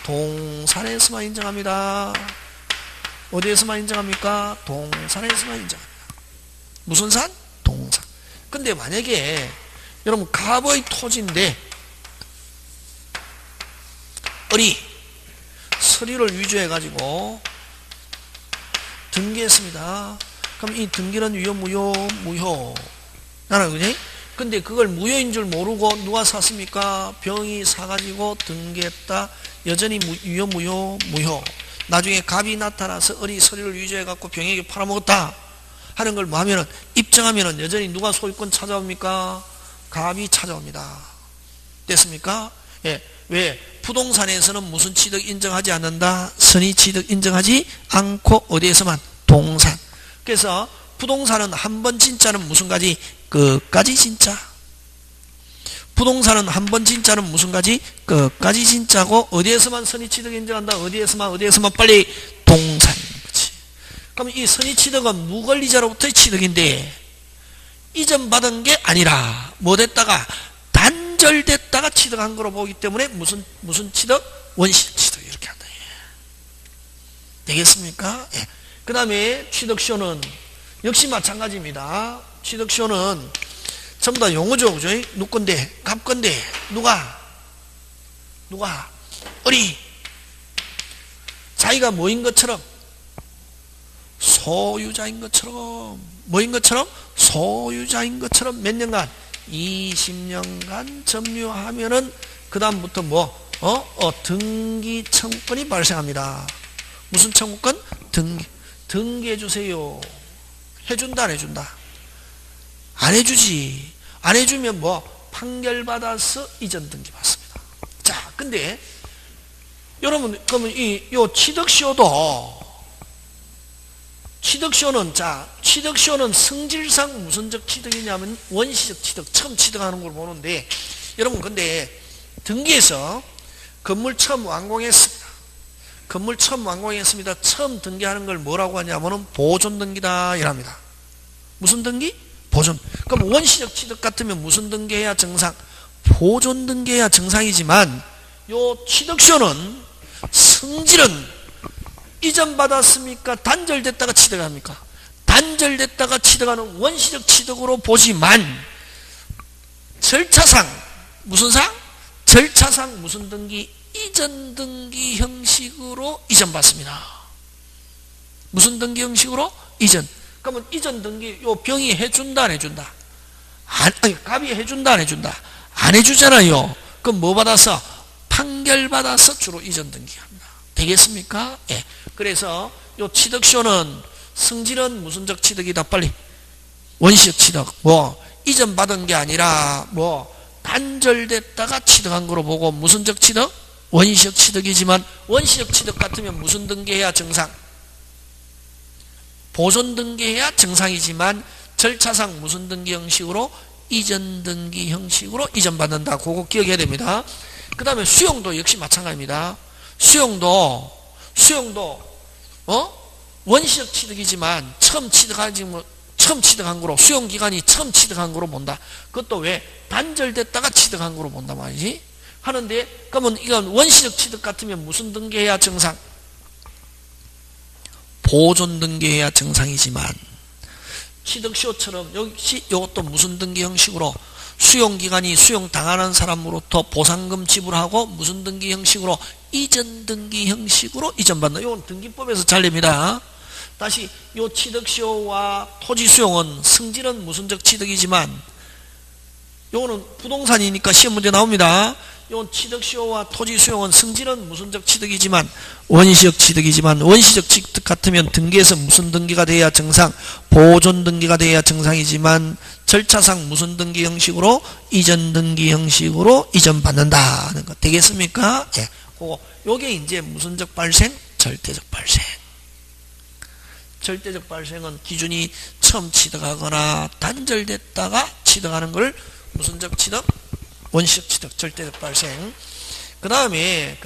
동산에서만 인정합니다. 어디에서만 인정합니까? 동산에서만 인정합니다. 무슨 산? 동산. 근데 만약에 여러분 갑의 토지인데 을이 서류를 위조해 가지고 등기했습니다. 그럼 이 등기는 유효 무효? 무효. 나는 그지? 근데 그걸 무효인 줄 모르고 누가 샀습니까? 병이 사가지고 등기했다. 여전히 유효 무효? 무효. 나중에 갑이 나타나서 을이 서류를 위조해 갖고 병에게 팔아먹었다 하는 걸 뭐 하면은 입증하면은 여전히 누가 소유권 찾아옵니까? 갑이 찾아옵니다. 됐습니까? 예. 왜? 부동산에서는 무슨 취득 인정하지 않는다? 선의취득 인정하지 않고 어디에서만? 동산. 그래서 부동산은 한 번 진짜는 무슨 가지? 끝까지 진짜. 부동산은 한 번 진짜는 무슨 가지? 끝까지 진짜고, 어디에서만 선의취득 인정한다? 어디에서만 빨리? 동산. 그렇지. 그럼 이 선의취득은 무권리자로부터의 취득인데 이전 받은 게 아니라 뭐 됐다가 단절됐다가 취득한 거로 보기 때문에 무슨 취득? 원시적 취득. 이렇게 한다. 되겠습니까? 예. 그 다음에 취득시효는 역시 마찬가지입니다. 취득시효는 전부 다 용어죠. 그죠? 누건데? 갑건데? 누가? 을이 자기가 뭐인 것처럼? 소유자인 것처럼. 뭐인 것처럼? 소유자인 것처럼 몇 년간? 20년간 점유하면은 그 다음부터 등기 청구권이 발생합니다. 무슨 청구권? 등기해 주세요. 해준다 안 해준다? 안 해주지. 안 해주면 판결받아서 이전 등기 받습니다. 자, 근데 여러분 그러면 요 취득시효는 성질상 무슨적 취득이냐면 원시적 취득, 처음 취득하는 걸 보는데, 여러분 근데 등기에서 건물 처음 완공했습니다. 처음 등기하는 걸 뭐라고 하냐면은 보존 등기다 이랍니다. 무슨 등기? 보존. 그럼 원시적 취득 같으면 무슨 등기해야 정상? 보존 등기해야 정상이지만, 요 취득시효는 성질은 이전 받았습니까? 단절됐다가 취득합니까? 단절됐다가 취득하는 원시적 취득으로 보지만, 절차상 무슨 상? 절차상 무슨 등기? 이전 등기 형식으로 이전 받습니다. 무슨 등기 형식으로? 이전. 그러면 이전 등기 요 병이 해준다 안 해준다? 아니 갑이 해준다 안 해준다? 안 해주잖아요. 그럼 뭐 받아서? 판결 받아서 주로 이전 등기합니다. 되겠습니까? 예. 그래서 요 취득시효는 성질은 무슨적 취득이다? 빨리. 원시적 취득. 이전 받은 게 아니라 단절됐다가 취득한 거로 보고 무슨적 취득? 원시적 취득이지만, 원시적 취득 같으면 무슨 등기해야 정상? 보존 등기해야 정상이지만, 절차상 무슨 등기 형식으로? 이전 등기 형식으로 이전받는다. 그거 기억해야 됩니다. 그 다음에 수용도 역시 마찬가지입니다. 수용도 원시적 취득이지만 처음 취득한 거로, 수용기간이 처음 취득한 거로 본다. 그것도 왜? 단절됐다가 취득한 거로 본다 말이지. 하는데, 그러면 이건 원시적 취득 같으면 무슨 등기해야 정상? 보존 등기해야 정상이지만, 취득시효처럼 역시 이것도 무슨 등기 형식으로? 수용기간이 수용당하는 사람으로부터 보상금 지불하고 무슨 등기 형식으로? 이전 등기 형식으로 이전받는다. 이건 등기법에서 잘립니다. 다시 이 취득시효와 토지수용은 성질은 무슨적 취득이지만, 이거는 부동산이니까 시험 문제 나옵니다. 요 취득시효와 토지수용은 승진은 무슨적 취득이지만 원시적 취득이지만 원시적 취득 같으면 등기에서 무슨 등기가 돼야 정상, 보존 등기가 돼야 정상이지만 절차상 무슨 등기 형식으로 이전 등기 형식으로 이전받는다는 거 되겠습니까? 예. 그거 요게 이제 무슨적 발생? 절대적 발생. 절대적 발생은 기준이 처음 취득하거나 단절됐다가 취득하는 걸 무슨적 취득? 원시적 취득, 절대적 발생. 그 다음에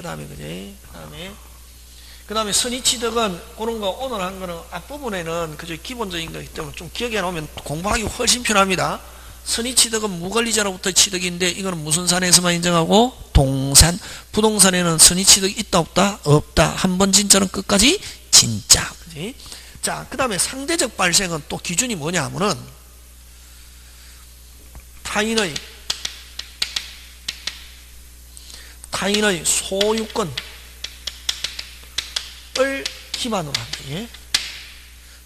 선의 취득은 그런 거 오늘 한 거는 앞부분에는 그저 기본적인 거기 때문에 좀 기억해 놓으면 공부하기 훨씬 편합니다. 선의 취득은 무권리자로부터 취득인데 이거는 무슨 산에서만 인정하고? 동산. 부동산에는 선의 취득 있다 없다? 없다. 한 번 진짜는 끝까지 진짜. 그지? 자, 그 다음에 상대적 발생은 또 기준이 뭐냐 하면은 타인의 소유권을 기반으로 한다. 예?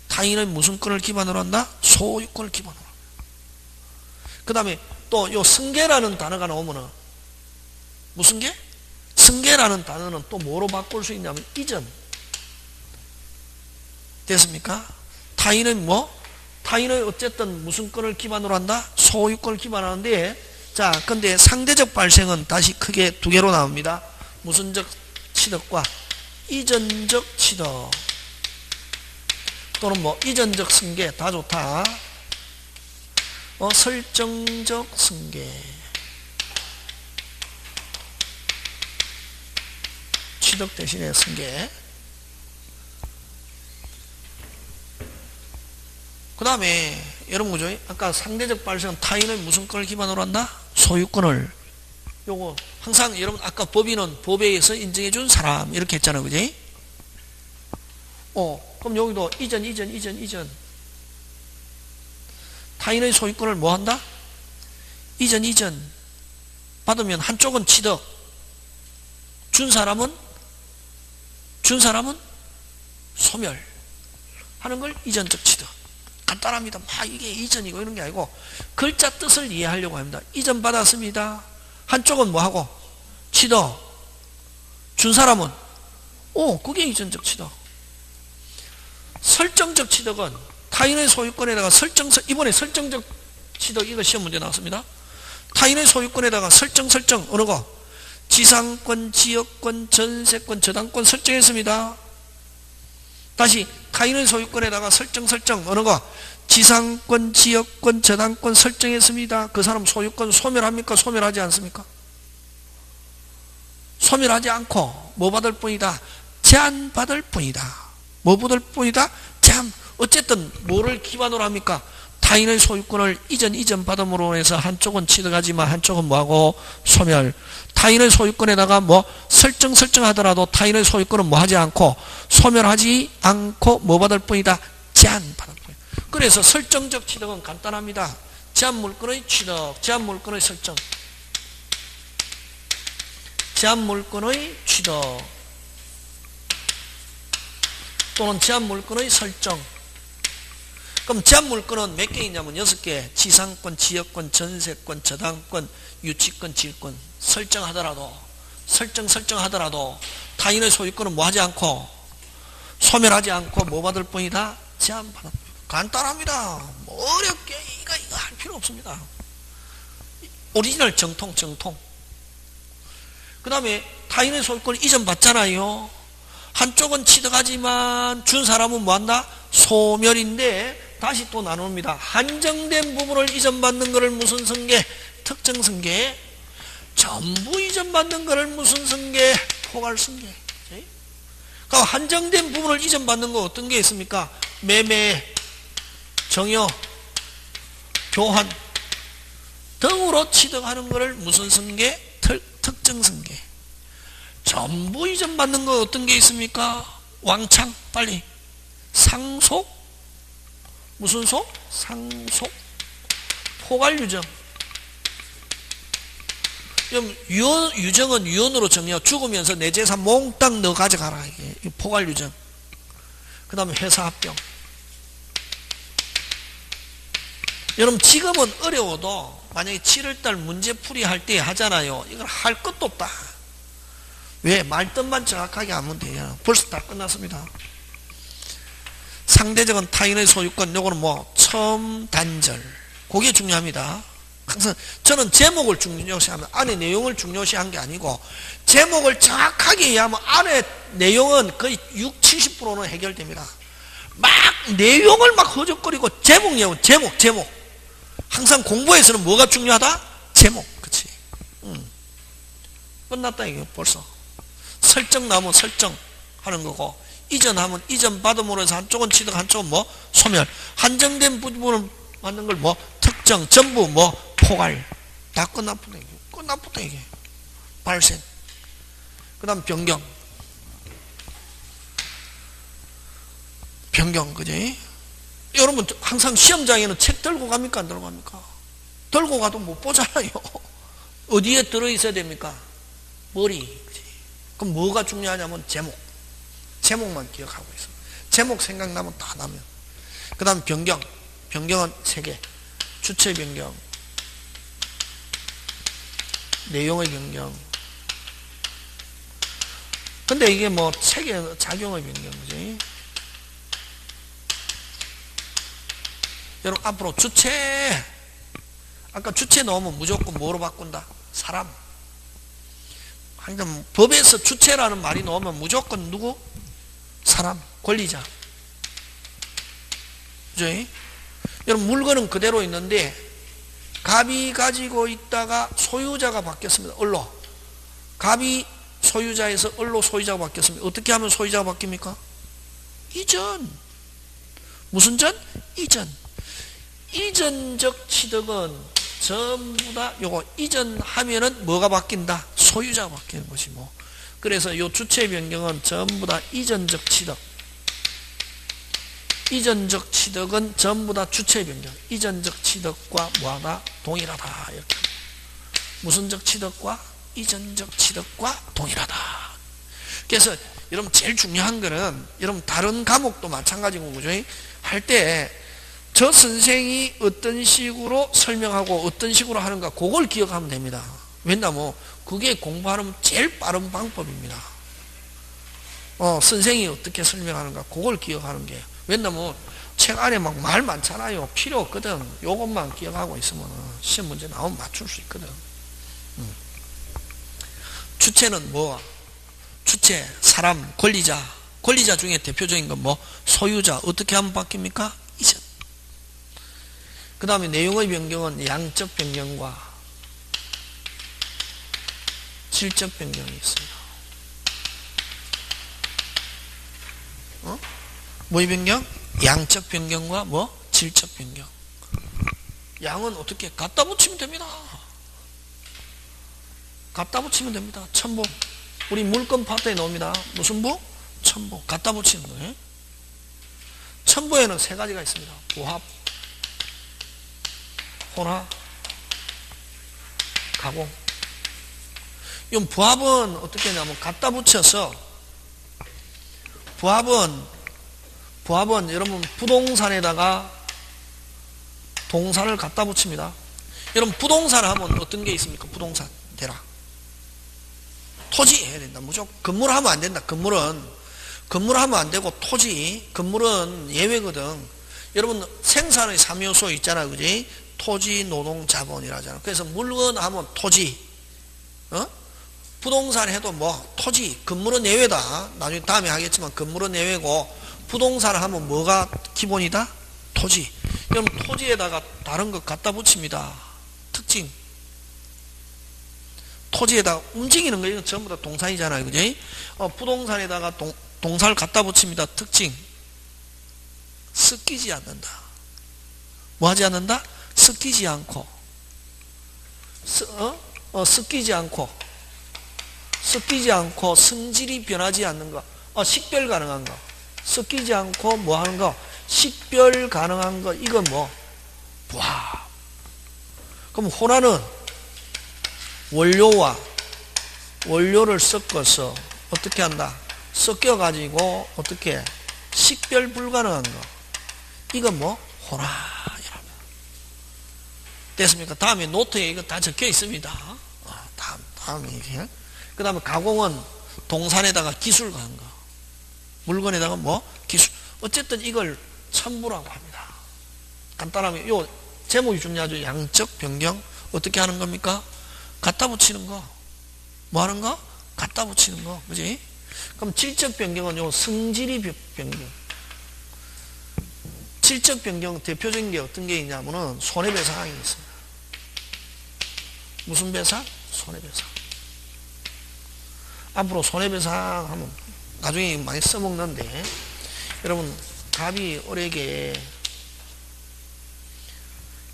타인의 무슨 권을 기반으로 한다? 소유권을 기반으로 한다. 그 다음에 또 요 승계라는 단어가 나오면은 무슨 게? 승계라는 단어는 또 뭐로 바꿀 수 있냐면 이전. 됐습니까? 타인의 타인의 어쨌든 무슨 권을 기반으로 한다? 소유권을 기반하는데 자, 근데 상대적 발생은 다시 크게 두 개로 나옵니다. 무슨적 취득과 이전적 취득 또는 이전적 승계 다 좋다. 설정적 승계 취득 대신에 승계. 그 다음에 여러분 그죠? 아까 상대적 발생은 타인의 무슨 권을 기반으로 한다? 소유권을. 요거 항상 여러분 아까 법인은 법에 의해서 인정해 준 사람 이렇게 했잖아요. 그지? 그럼 여기도 이전 타인의 소유권을 뭐 한다? 이전 받으면 한쪽은 취득, 준 사람은 소멸 하는 걸 이전적 취득. 간단합니다. 이게 이전이고 이런 게 아니고 글자 뜻을 이해하려고 합니다. 이전 받았습니다. 한쪽은 뭐하고? 취득. 준 사람은 그게 이전적 취득. 설정적 취득은 타인의 소유권에다가 이번에 설정적 취득 이거 시험 문제 나왔습니다. 타인의 소유권에다가 설정 어느 거? 지상권, 지역권, 전세권, 저당권 설정했습니다. 다시 타인의 소유권에다가 설정 어느 거? 지상권, 지역권, 저당권 설정했습니다. 그 사람 소유권 소멸합니까? 소멸하지 않습니까? 소멸하지 않고 뭐 받을 뿐이다? 제한 받을 뿐이다. 뭐 받을 뿐이다? 제한. 어쨌든 뭐를 기반으로 합니까? 타인의 소유권을 이전 받음으로 해서 한쪽은 취득하지만 한쪽은 뭐하고? 소멸. 타인의 소유권에다가 설정하더라도 타인의 소유권은 뭐 하지 않고 소멸하지 않고 뭐 받을 뿐이다? 제한 받을 뿐이다. 그래서 설정적 취득은 간단합니다. 제한 물건의 취득, 제한 물건의 설정. 제한 물건의 취득 또는 제한 물건의 설정. 그럼 제한 물건은 몇 개 있냐면 6개. 지상권, 지역권, 전세권, 저당권, 유치권, 질권. 설정하더라도 타인의 소유권은 뭐 하지 않고 소멸하지 않고 뭐 받을 뿐이다? 제한 받을 뿐이다. 간단합니다. 어렵게 이거 할 필요 없습니다. 오리지널 정통. 그 다음에 타인의 소유권을 이전 받잖아요. 한쪽은 취득하지만 준 사람은 뭐한다? 소멸인데 다시 또 나눕니다. 한정된 부분을 이전받는 것을 무슨 승계? 특정 승계. 전부 이전받는 것을 무슨 승계? 포괄 승계. 그러니까 한정된 부분을 이전받는 거 어떤 게 있습니까? 매매, 정여, 교환 등으로 취득하는 것을 무슨 승계? 특정 승계. 전부 이전받는 거 어떤 게 있습니까? 왕창 빨리. 상속. 무슨 속? 상속. 포괄유정. 유정은 유언으로 정리하고 죽으면서 내 재산 몽땅 너 가져가라. 이게 포괄유정. 그 다음에 회사합병. 여러분 지금은 어려워도 만약에 7월달 문제풀이 할 때 하잖아요. 이건 할 것도 없다. 왜? 말뜻만 정확하게 하면 돼요. 벌써 다 끝났습니다. 상대적인 타인의 소유권, 요거는 뭐 처음 단절, 그게 중요합니다. 항상 저는 제목을 중요시하면 안에 내용을 중요시한 게 아니고 제목을 정확하게 이해하면 안에 내용은 거의 60, 70%는 해결됩니다. 막 내용을 막 허적거리고 제목이에요. 제목. 항상 공부에서는 뭐가 중요하다? 제목. 그치? 끝났다 이게 벌써. 설정 나오면 설정 하는 거고, 이전하면 이전 받음으로 해서 한쪽은 취득 한쪽은 뭐 소멸, 한정된 부분을 맞는 걸 뭐 특정, 전부 뭐 포괄. 다 끝났다 이게. 끝났다 이게. 발생. 그 다음 변경, 그지? 여러분 항상 시험장에는 책 들고 갑니까 안 들고 갑니까? 들고 가도 못 보잖아요. 어디에 들어있어야 됩니까? 머리. 그치? 그럼 뭐가 중요하냐면 제목만 기억하고 있어. 제목 생각나면 다 나면. 그 다음 변경은 3개. 주체 변경, 내용의 변경. 근데 이게 뭐 책의 작용의 변경, 그지? 여러분 앞으로 주체, 아까 주체 넣으면 무조건 뭐로 바꾼다? 사람. 항상 법에서 주체라는 말이 넣으면 무조건 누구? 사람, 권리자. 그죠? 여러분 물건은 그대로 있는데 갑이 가지고 있다가 소유자가 바뀌었습니다. 을로. 갑이 소유자에서 을로 소유자가 바뀌었습니다. 어떻게 하면 소유자가 바뀝니까? 이전. 무슨 전? 이전. 이전적 취득은 전부 다 요거 이전하면은 뭐가 바뀐다? 소유자가 바뀌는 것이고. 그래서 요 주체 변경은 전부 다 이전적 취득. 이전적 취득은 전부 다 주체 변경. 이전적 취득과 뭐하다? 동일하다. 이렇게. 무슨적 취득과 이전적 취득과 동일하다. 그래서 여러분 제일 중요한 거는 여러분 다른 과목도 마찬가지고 그죠? 할 때 저 선생이 어떤 식으로 설명하고 어떤 식으로 하는가 그걸 기억하면 됩니다. 왜냐면 그게 공부하는 제일 빠른 방법입니다. 선생이 어떻게 설명하는가 그걸 기억하는 게. 왜냐면 책 안에 막 말 많잖아요. 필요 없거든. 요것만 기억하고 있으면 시험 문제 나오면 맞출 수 있거든. 주체는 뭐? 주체, 사람, 권리자. 권리자 중에 대표적인 건 뭐? 소유자. 어떻게 하면 바뀝니까? 이전. 그 다음에 내용의 변경은 양적 변경과 질적 변경이 있습니다. 뭐의 변경? 양적 변경과 뭐? 질적 변경. 양은 어떻게? 갖다 붙이면 됩니다. 갖다 붙이면 됩니다. 첨부. 우리 물건 파트에 나옵니다. 무슨 부? 첨부. 갖다 붙이는 거예요. 첨부에는 3가지가 있습니다. 부합, 혼합, 가공. 이 부합은 어떻게 하냐면 갖다 붙여서 부합은 여러분 부동산에다가 동산을 갖다 붙입니다. 여러분 부동산 하면 어떤 게 있습니까? 부동산 대략 토지 해야 된다. 무조건 건물 하면 안 된다. 건물 하면 안 되고 토지, 건물은 예외거든. 여러분 생산의 3요소 있잖아, 그지? 토지, 노동, 자본이라잖아. 그래서 물건 하면 토지, 부동산 해도 뭐 토지, 건물은 예외다. 나중에 다음에 하겠지만 건물은 예외고 부동산 하면 뭐가 기본이다? 토지. 그럼 토지에다가 다른 것 갖다 붙입니다. 특징. 토지에다가 움직이는 거 이건 전부 다 동산이잖아요, 그지? 부동산에다가 동산을 갖다 붙입니다. 특징. 섞이지 않는다. 뭐 하지 않는다? 섞이지 않고. 섞이지 않고 성질이 변하지 않는 거. 식별 가능한 거. 섞이지 않고 뭐 하는 거? 식별 가능한 거. 이건 뭐? 부합. 그럼 혼합은 원료를 섞어서 어떻게 한다? 섞여가지고 어떻게? 식별 불가능한 거. 이건 뭐? 혼합이랍니다. 됐습니까? 다음에 노트에 이거 다 적혀 있습니다. 다음에 이게. 그 다음에 가공은 동산에다가 기술 가는 거. 물건에다가 뭐? 기술. 어쨌든 이걸 첨부라고 합니다. 간단하면, 요 제목이 중요하죠. 양적 변경. 어떻게 하는 겁니까? 갖다 붙이는 거. 뭐 하는 거? 갖다 붙이는 거. 그지? 그럼 질적 변경은 요 성질이 변경. 질적 변경 대표적인 게 어떤 게 있냐면은 손해배상이 있습니다. 무슨 배상? 손해배상. 앞으로 손해배상 하면 나중에 많이 써먹는데, 여러분, 갑이 을에게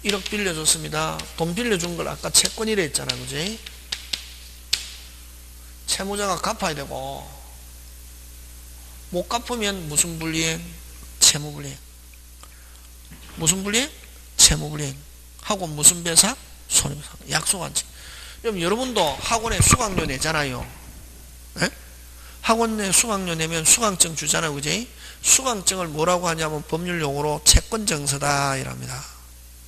1억 빌려줬습니다. 돈 빌려준 걸 아까 채권이라 했잖아요. 그지? 채무자가 갚아야 되고, 못 갚으면 무슨 불이행? 채무불이행. 무슨 불이행? 채무불이행. 하고 무슨 배상? 손해배상. 약속한 책. 여러분도 학원에 수강료 내잖아요. 에? 학원 내 수강료 내면 수강증 주잖아요. 그지? 수강증을 뭐라고 하냐면 법률용어로 채권증서다 이랍니다.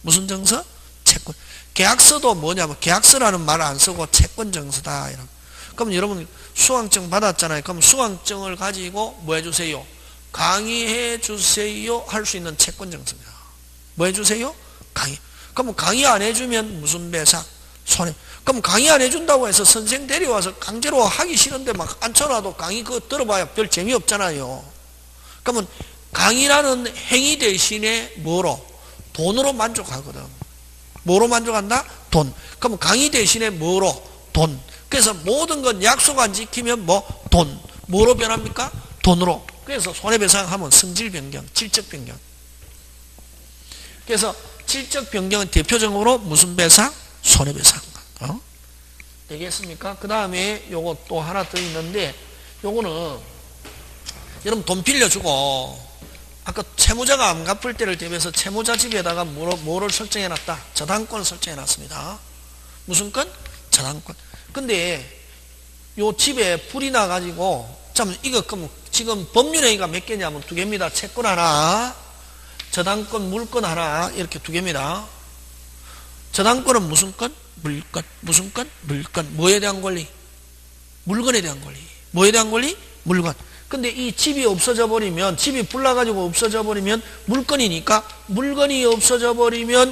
무슨 증서? 채권. 계약서도 뭐냐면 계약서라는 말을 안 쓰고 채권증서다 이랍니다. 그럼 여러분 수강증 받았잖아요. 그럼 수강증을 가지고 뭐 해주세요? 강의해 주세요 할 수 있는 채권증서입니다. 뭐 해주세요? 강의. 그럼 강의 안 해주면 무슨 배상? 손해. 그럼 강의 안 해준다고 해서 선생 데려와서 강제로 하기 싫은데 막 앉혀놔도 강의 그거 들어봐야 별 재미없잖아요. 그러면 강의라는 행위 대신에 뭐로? 돈으로 만족하거든. 뭐로 만족한다? 돈. 그럼 강의 대신에 뭐로? 돈. 그래서 모든 건 약속 안 지키면 뭐? 돈. 뭐로 변합니까? 돈으로. 그래서 손해배상하면 성질 변경, 질적 변경. 그래서 질적 변경은 대표적으로 무슨 배상? 손해배상. 되겠습니까? 그 다음에 요거 또 하나 더 있는데, 요거는 여러분 돈 빌려주고 아까 채무자가 안 갚을 때를 대비해서 채무자 집에다가 뭐를 설정해 놨다? 저당권을 설정해 놨습니다. 무슨 건? 저당권. 근데 요 집에 불이 나가지고, 참 이거 그럼 지금 법률행위가 몇 개냐면 2개입니다. 채권 하나, 저당권 물건 하나, 이렇게 2개입니다. 저당권은 무슨 건? 물건. 무슨 건? 물건. 뭐에 대한 권리? 물건에 대한 권리. 뭐에 대한 권리? 물건. 근데 이 집이 없어져 버리면, 집이 불나가지고 없어져 버리면 물건이니까, 물건이 없어져 버리면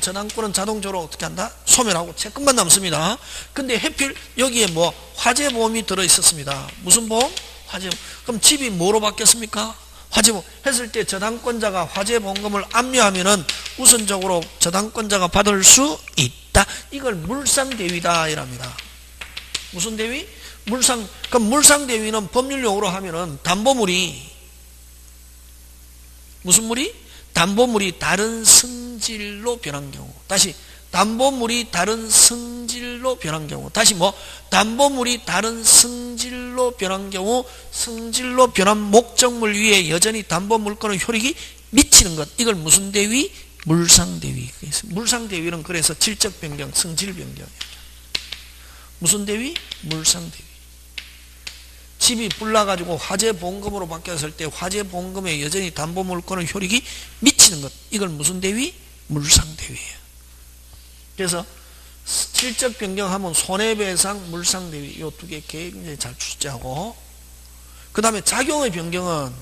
저당권은 자동적으로 어떻게 한다? 소멸하고 채권만 남습니다. 근데 해필 여기에 뭐 화재보험이 들어있었습니다. 무슨 보험? 화재보험. 그럼 집이 뭐로 바뀌었습니까? 화재보험 했을 때 저당권자가 화재보험금을 압류하면은 우선적으로 저당권자가 받을 수 있다. 이걸 물상대위다 이랍니다. 무슨 대위? 그럼 물상대위는 법률용어로 하면은 담보물이 무슨 물이? 담보물이 다른 성질로 변한 경우. 다시 담보물이 다른 성질로 변한 경우. 다시 뭐? 담보물이 다른 성질로 변한 경우, 성질로 변한 목적물 위에 여전히 담보물권의 효력이 미치는 것. 이걸 무슨 대위? 물상대위. 물상대위는 그래서 질적 변경, 성질 변경. 무슨 대위? 물상대위. 집이 불나가지고 화재보험금으로 바뀌었을 때 화재보험금에 여전히 담보물권의 효력이 미치는 것. 이걸 무슨 대위? 물상대위예요. 그래서 질적 변경하면 손해배상, 물상대위 이 2개 굉장히 잘 출제하고, 그 다음에 작용의 변경은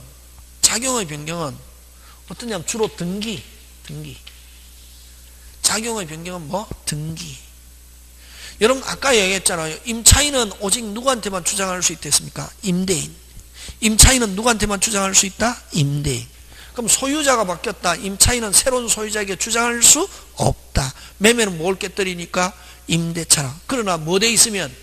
어떠냐면 주로 등기. 작용의 변경은 뭐? 등기. 여러분 아까 얘기했잖아요. 임차인은 오직 누구한테만 주장할 수 있겠습니까? 임대인. 임차인은 누구한테만 주장할 수 있다? 임대인. 그럼 소유자가 바뀌었다. 임차인은 새로운 소유자에게 주장할 수 없다. 매매는 뭘 깨뜨리니까? 임대차라. 그러나 뭐 돼 있으면?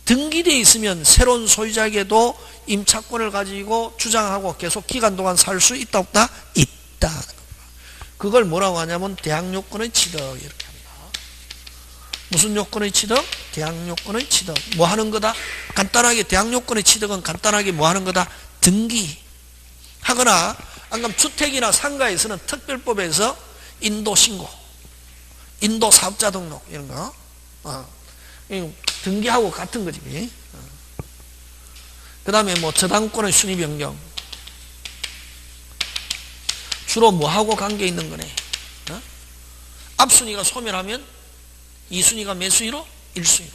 등기돼 있으면 새로운 소유자에게도 임차권을 가지고 주장하고 계속 기간 동안 살 수 있다 없다? 있다. 그걸 뭐라고 하냐면 대항요건의 취득 이렇게 합니다. 무슨 요건의 취득? 대항요건의 취득. 뭐 하는 거다? 간단하게 대항요건의 취득은 간단하게 뭐 하는 거다? 등기 하거나, 안 그러면 주택이나 상가에서는 특별법에서 인도신고, 인도사업자 등록 이런 거 등기하고 같은 거지. 그 다음에 뭐 저당권의 순위 변경, 주로 뭐하고 관계 있는 거네? 앞순위가 소멸하면 2순위가 몇 순위로? 1순위로.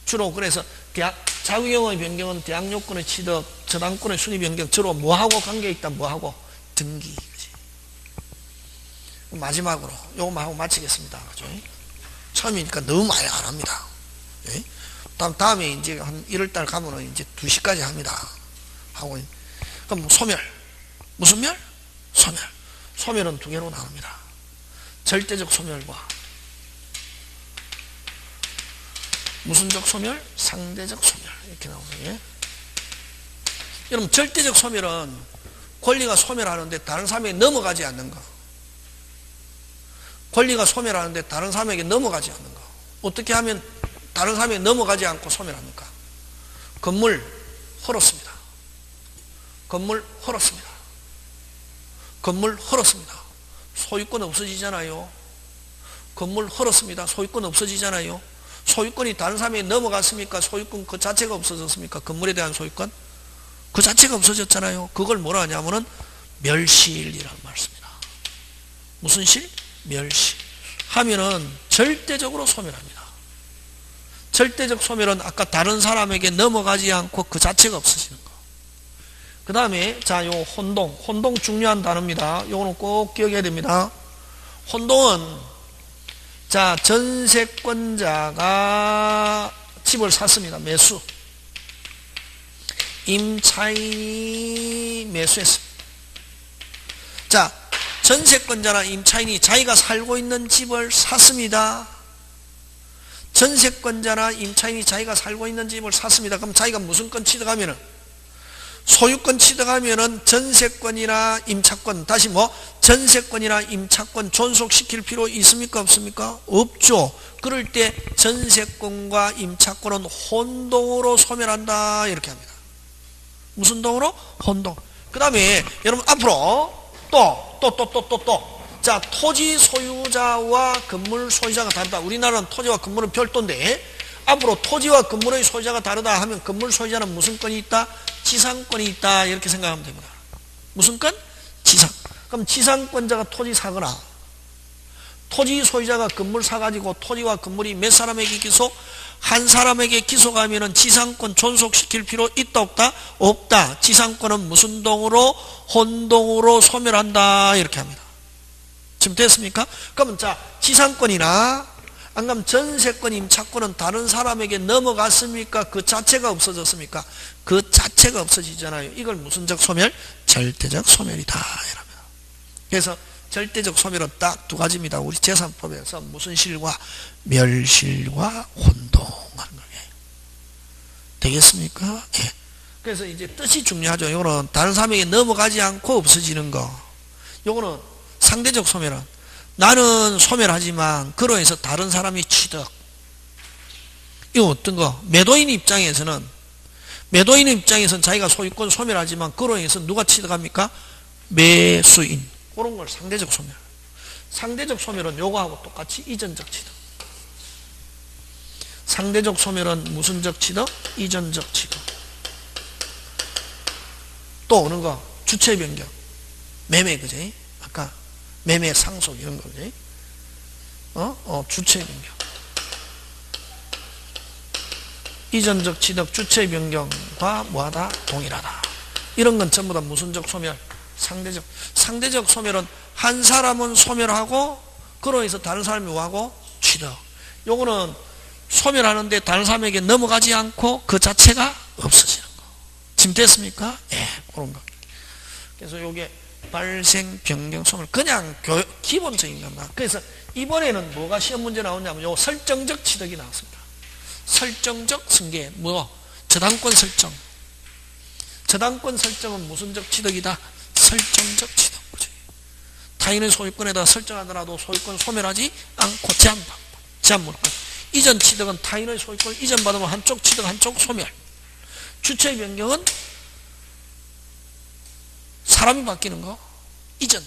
주로 그래서 자구경의 변경은 대항 요건의 취득, 저당권의 순위 변경, 주로 뭐하고 관계있다? 뭐하고? 등기. 그치? 마지막으로 요거만 하고 마치겠습니다. 그죠? 처음이니까 너무 많이 안 합니다. 예? 다음에 이제 한 1월달 가면은 이제 2시까지 합니다. 하고, 그럼 소멸. 무슨 멸? 소멸. 소멸은 두 개로 나옵니다. 절대적 소멸과 무슨적 소멸? 상대적 소멸. 이렇게 나오네요. 예? 여러분, 절대적 소멸은 권리가 소멸하는데 다른 사람에게 넘어가지 않는 거. 권리가 소멸하는데 다른 사람에게 넘어가지 않는 거. 어떻게 하면 다른 사람에게 넘어가지 않고 소멸합니까? 건물 헐었습니다. 건물 헐었습니다. 건물 헐었습니다. 소유권 없어지잖아요. 건물 헐었습니다. 소유권 없어지잖아요. 소유권이 다른 사람에게 넘어갔습니까? 소유권 그 자체가 없어졌습니까? 건물에 대한 소유권? 그 자체가 없어졌잖아요. 그걸 뭐라 하냐면은 멸실이라는 말씀입니다. 무슨 실? 멸실. 하면은 절대적으로 소멸합니다. 절대적 소멸은 아까 다른 사람에게 넘어가지 않고 그 자체가 없어지는 거. 그 다음에 자, 요 혼동. 혼동 중요한 단어입니다. 요거는 꼭 기억해야 됩니다. 혼동은 자, 전세권자가 집을 샀습니다. 매수. 임차인이 매수했습니다. 자, 전세권자나 임차인이 자기가 살고 있는 집을 샀습니다. 전세권자나 임차인이 자기가 살고 있는 집을 샀습니다. 그럼 자기가 무슨 권 취득하면은? 소유권 취득하면은 전세권이나 임차권, 다시 뭐? 전세권이나 임차권 존속시킬 필요 있습니까? 없습니까? 없죠. 그럴 때 전세권과 임차권은 혼동으로 소멸한다. 이렇게 합니다. 무슨 동으로? 혼동. 그 다음에 여러분 앞으로 또. 자, 토지 소유자와 건물 소유자가 다르다. 우리나라는 토지와 건물은 별도인데 앞으로 토지와 건물의 소유자가 다르다 하면 건물 소유자는 무슨 권이 있다? 지상권이 있다. 이렇게 생각하면 됩니다. 무슨 권? 지상. 그럼 지상권자가 토지 사거나 토지 소유자가 건물 사가지고 토지와 건물이 몇 사람에게 기소? 한 사람에게 기소가 하면은 지상권 존속시킬 필요 있다 없다? 없다. 지상권은 무슨 동으로? 혼동으로 소멸한다. 이렇게 합니다. 지금 됐습니까? 그러면 자, 지상권이나 안 그러면 전세권, 임차권은 다른 사람에게 넘어갔습니까? 그 자체가 없어졌습니까? 그 자체가 없어지잖아요. 이걸 무슨적 소멸? 절대적 소멸이다. 이랍니다. 그래서 절대적 소멸은 딱 두 가지입니다. 우리 재산법에서 무슨 실과 멸실과 혼동하는 거예요. 되겠습니까? 예. 그래서 이제 뜻이 중요하죠. 이거는 다른 사람에게 넘어가지 않고 없어지는 거. 이거는 상대적 소멸은 나는 소멸하지만 그로 해서 다른 사람이 취득. 이거 어떤 거? 매도인 입장에서는 자기가 소유권 소멸하지만 그로 해서 누가 취득합니까? 매수인. 그런 걸 상대적 소멸. 상대적 소멸은 요거하고 똑같이 이전적 취득. 상대적 소멸은 무슨적 취득? 이전적 취득. 또 어느 거? 주체 변경. 매매, 그지? 아까 매매 상속 이런 거, 그지? 주체 변경. 이전적 취득, 주체 변경과 뭐하다? 동일하다. 이런 건 전부 다 무슨적 소멸? 상대적. 상대적 소멸은 한 사람은 소멸하고 그로 해서 다른 사람이 뭐하고? 취득. 요거는 소멸하는데 다른 사람에게 넘어가지 않고 그 자체가 없어지는 거. 지금 됐습니까? 예, 그런 거. 그래서 요게 발생, 변경, 소멸. 그냥 기본적인 겁니다. 그래서 이번에는 뭐가 시험 문제 나오냐면 요 설정적 취득이 나왔습니다. 설정적 승계. 저당권 설정. 저당권 설정은 무슨적 취득이다? 설정적 취득. 타인의 소유권에다 설정하더라도 소유권 소멸하지 않고 제한물. 이전 취득은 타인의 소유권을 이전받으면 한쪽 취득, 한쪽 소멸. 주체 변경은 사람이 바뀌는 거. 이전.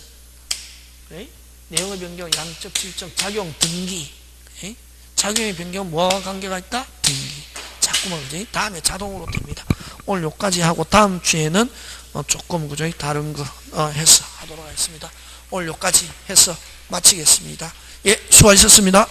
그래? 내용의 변경, 양적, 질적, 작용, 등기. 그래? 작용의 변경은 뭐와 관계가 있다? 등기. 자꾸만 그지? 다음에 자동으로 됩니다. 오늘 여기까지 하고 다음 주에는 조금 그죠? 다른 거 해서 하도록 하겠습니다. 오늘 여기까지 해서 마치겠습니다. 예, 수고하셨습니다.